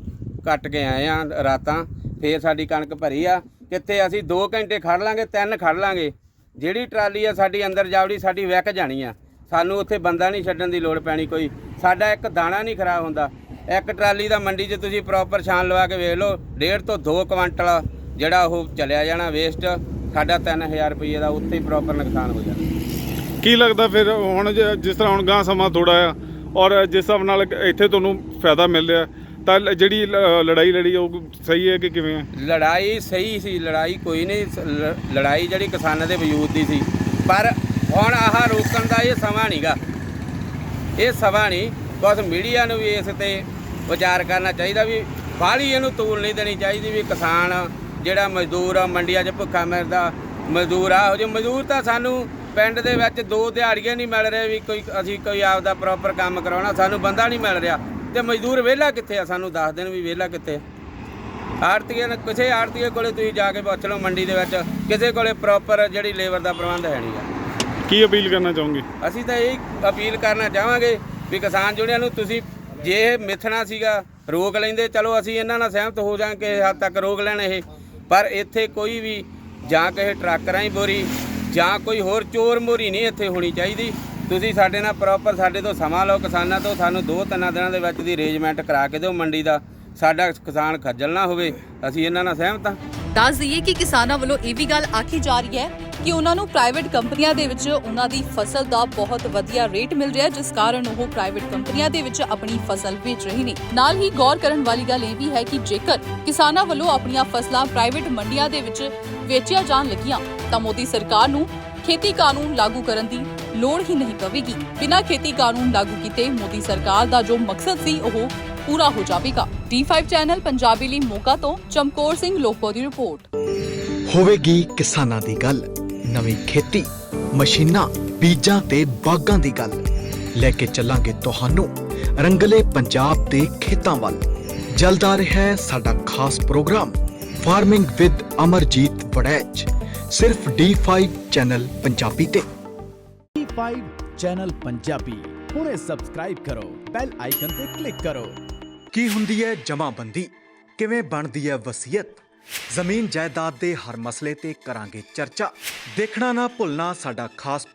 S7: ਕੱਟ ਕੇ ਆਏ ਆ ਰਾਤਾਂ, ਫੇਰ ਸਾਡੀ ਕਣਕ ਭਰੀ ਆ। ਕਿੱਥੇ ਅਸੀਂ 2 ਘੰਟੇ ਖੜ ਲਾਂਗੇ, 3 ਖੜ ਲਾਂਗੇ, ਜਿਹੜੀ ਟਰਾਲੀ ਆ ਸਾਡੀ ਅੰਦਰ ਜਾਵੜੀ ਸਾਡੀ ਵਿਕ ਜਾਣੀ ਆ। ਸਾਨੂੰ ਉੱਥੇ ਬੰਦਾ ਨਹੀਂ ਛੱਡਣ ਦੀ ਲੋੜ ਪੈਣੀ, ਕੋਈ ਸਾਡਾ ਇੱਕ ਦਾਣਾ ਨਹੀਂ ਖਰਾਬ ਹੁੰਦਾ। ਇੱਕ ਟਰਾਲੀ ਦਾ ਮੰਡੀ 'ਚ ਤੁਸੀਂ ਪ੍ਰੋਪਰ ਛਾਣ ਲਵਾ ਕੇ ਵੇਖ ਲਓ, 1.5 ਤੋਂ 2 ਕੁਆਂਟਲ ਜਿਹੜਾ ਉਹ ਚਲਿਆ ਜਾਣਾ ਵੇਸਟ, ਸਾਡਾ 3000 ਰੁਪਏ ਦਾ ਉੱਥੇ ਹੀ ਪ੍ਰੋਪਰ ਨੁਕਸਾਨ ਹੋ ਜਾਣਾ।
S3: ਕੀ ਲੱਗਦਾ ਫਿਰ ਹੁਣ ਜਿਸ ਤਰ੍ਹਾਂ ਹੁਣ ਗਾਂ ਸਮਾਂ ਥੋੜ੍ਹਾ ਆ ਔਰ ਜਿਸ ਹਿਸਾਬ ਨਾਲ ਇੱਥੇ ਤੁਹਾਨੂੰ ਫਾਇਦਾ ਮਿਲ ਰਿਹਾ, ਤਾਂ ਜਿਹੜੀ ਲੜਾਈ ਲੜੀ ਉਹ ਸਹੀ ਹੈ ਕਿ ਕਿਵੇਂ ਹੈ?
S7: ਲੜਾਈ ਸਹੀ ਸੀ, ਲੜਾਈ ਕੋਈ ਨਹੀਂ, ਲੜਾਈ ਜਿਹੜੀ ਕਿਸਾਨਾਂ ਦੇ ਵਜੂਦ ਦੀ ਸੀ, ਪਰ ਹੁਣ ਆਹ ਰੋਕਣ ਦਾ ਇਹ ਸਮਾਂ ਨਹੀਂਗਾ, ਇਹ ਸਮਾਂ ਨਹੀਂ। ਬਸ ਮੀਡੀਆ ਨੂੰ ਵੀ ਇਸ 'ਤੇ ਵਿਚਾਰ ਕਰਨਾ ਚਾਹੀਦਾ ਵੀ ਬਾਹਲੀ ਇਹਨੂੰ ਤੂਲ ਨਹੀਂ ਦੇਣੀ ਚਾਹੀਦੀ ਵੀ ਕਿਸਾਨ ਜਿਹੜਾ ਮਜ਼ਦੂਰ ਆ ਮੰਡੀਆਂ 'ਚ ਭੁੱਖਾ ਮਰਦਾ ਮਜ਼ਦੂਰ ਆ, ਜੇ ਮਜ਼ਦੂਰ ਤਾਂ ਸਾਨੂੰ ਪਿੰਡ ਦੇ ਵਿੱਚ 2 ਦਿਹਾੜੀਆਂ ਨਹੀਂ ਮਿਲ ਰਹੇ ਵੀ ਅਸੀਂ ਕੋਈ ਆਪਦਾ ਪ੍ਰੋਪਰ ਕੰਮ ਕਰਾਉਣਾ, ਸਾਨੂੰ ਬੰਦਾ ਨਹੀਂ ਮਿਲ ਰਿਹਾ, ਤੇ ਮਜ਼ਦੂਰ ਵਿਹਲਾ ਕਿੱਥੇ ਆ? ਸਾਨੂੰ ਦੱਸ ਦੇਣ ਵੀ ਵਿਹਲਾ ਕਿੱਥੇ। ਆੜਤੀਏ ਨੇ, ਕਿਸੇ ਆੜਤੀਏ ਕੋਲੇ ਤੁਸੀਂ ਜਾ ਕੇ ਪੁੱਛ ਲਓ ਮੰਡੀ ਦੇ ਵਿੱਚ, ਕਿਸੇ ਕੋਲੇ ਪ੍ਰੋਪਰ ਜਿਹੜੀ ਲੇਬਰ ਦਾ ਪ੍ਰਬੰਧ ਹੈ ਨਹੀਂ ਗਾ।
S3: ਕੀ ਅਪੀਲ ਕਰਨਾ ਚਾਹੋਗੇ?
S7: ਅਸੀਂ ਤਾਂ ਇਹ ਅਪੀਲ ਕਰਨਾ ਚਾਹਾਂਗੇ ਵੀ ਕਿਸਾਨ ਯੂਨੀਅਨ ਨੂੰ ਤੁਸੀਂ ਜੇ ਮਿੱਥਣਾ ਸੀਗਾ ਰੋਕ ਲੈਂਦੇ, ਚਲੋ ਅਸੀਂ ਇਹਨਾਂ ਨਾਲ ਸਹਿਮਤ ਹੋ ਜਾਵਾਂਗੇ ਕਿਸੇ ਹੱਦ ਤੱਕ ਰੋਕ ਲੈਣ ਇਹ, ਪਰ ਇੱਥੇ ਕੋਈ ਵੀ ਜਾਂ ਕਿਸੇ ਟਰੱਕ ਰਾਹੀਂ ਬੋਰੀ ਜਾਂ ਕੋਈ ਹੋਰ ਚੋਰ ਮੋਰੀ ਨਹੀਂ ਇੱਥੇ ਹੋਣੀ ਚਾਹੀਦੀ। ਤੁਸੀਂ ਸਾਡੇ ਨਾਲ ਪ੍ਰੋਪਰ ਸਾਡੇ ਤੋਂ ਸਮਾਂ ਲਓ, ਕਿਸਾਨਾਂ ਤੋਂ ਸਾਨੂੰ 2-3 ਦਿਨਾਂ ਦੇ ਵਿੱਚ ਦੀ ਅਰੇਂਜਮੈਂਟ ਕਰਾ ਕੇ ਦਿਓ ਮੰਡੀ ਦਾ, ਸਾਡਾ ਕਿਸਾਨ ਖੱਜਲ ਨਾ ਹੋਵੇ, ਅਸੀਂ ਇਹਨਾਂ ਨਾਲ ਸਹਿਮਤ ਹਾਂ।
S2: ਦੱਸ ਦਈਏ ਕਿ ਕਿਸਾਨਾਂ ਵੱਲੋਂ ਇਹ ਵੀ ਗੱਲ ਆਖੀ ਜਾ ਰਹੀ ਹੈ ਕਿ ਉਹਨਾਂ ਨੂੰ ਪ੍ਰਾਈਵੇਟ ਕੰਪਨੀਆਂ ਦੇ ਵਿੱਚ ਉਹਨਾਂ ਦੀ ਫਸਲ ਦਾ ਬਹੁਤ ਵਧੀਆ ਰੇਟ ਮਿਲ ਰਿਹਾ, ਜਿਸ ਕਾਰਨ ਉਹ ਪ੍ਰਾਈਵੇਟ ਕੰਪਨੀਆਂ ਦੇ ਵਿੱਚ ਆਪਣੀ ਫਸਲ ਵੇਚ ਰਹੇ ਨੇ। ਨਾਲ ਹੀ ਗੌਰ ਕਰਨ ਵਾਲੀ ਗੱਲ ਇਹ ਵੀ ਹੈ ਕਿ ਜੇਕਰ ਕਿਸਾਨਾਂ ਵੱਲੋਂ ਆਪਣੀਆਂ ਫਸਲਾਂ ਪ੍ਰਾਈਵੇਟ ਮੰਡੀਆਂ ਦੇ ਵਿੱਚ ਵੇਚੀਆਂ ਜਾਣ ਲੱਗੀਆਂ ਤਾਂ ਮੋਦੀ ਸਰਕਾਰ ਨੂੰ ਖੇਤੀ ਕਾਨੂੰਨ ਲਾਗੂ ਕਰਨ ਦੀ ਲੋੜ ਹੀ ਨਹੀਂ ਪਵੇਗੀ। ਬਿਨਾਂ ਖੇਤੀ ਕਾਨੂੰਨ ਲਾਗੂ ਕੀਤੇ ਮੋਦੀ ਸਰਕਾਰ ਦਾ ਜੋ ਮਕਸਦ ਸੀ ਉਹ ਪੂਰਾ ਹੋ ਜਾਵੇਗਾ। D5 ਚੈਨਲ ਪੰਜਾਬੀ ਲਈ ਮੋਗਾ ਤੋਂ ਚਮਕੌਰ ਸਿੰਘ ਲੋਕਪੋ ਦੀ ਰਿਪੋਰਟ।
S8: ਹੋਵੇਗੀ ਕਿਸਾਨਾਂ ਦੀ ਗੱਲ, ਨਵੀਂ ਖੇਤੀ, ਮਸ਼ੀਨਾਂ, ਬੀਜਾਂ ਤੇ ਬਾਗਾਂ ਦੀ ਗੱਲ ਲੈ ਕੇ ਚੱਲਾਂਗੇ ਤੁਹਾਨੂੰ ਰੰਗਲੇ ਪੰਜਾਬ ਦੇ ਖੇਤਾਂ ਵੱਲ। ਜਲਦ ਆ ਰਿਹਾ ਹੈ ਸਾਡਾ ਖਾਸ programme farming with Amarjeet Waraich, ਸਿਰਫ D5 ਚੈਨਲ ਪੰਜਾਬੀ ਤੇ।
S9: D5 ਚੈਨਲ ਪੰਜਾਬੀ ਹੁਣੇ ਸਬਸਕ੍ਰਾਈਬ ਕਰੋ, ਬੈਲ ਆਈਕਨ ਤੇ ਕਲਿੱਕ ਕਰੋ।
S8: ਕੀ ਹੁੰਦੀ ਹੈ ਜਮ੍ਹਾਂਬੰਦੀ, ਕਿਵੇਂ ਬਣਦੀ ਹੈ ਵਸੀਅਤ, ਜ਼ਮੀਨ ਜਾਇਦਾਦ ਦੇ ਹਰ ਮਸਲੇ ਤੇ ਕਰਾਂਗੇ ਚਰਚਾ। ਦੇਖਣਾ ਨਾ ਭੁੱਲਣਾ ਸਾਡਾ ਖਾਸ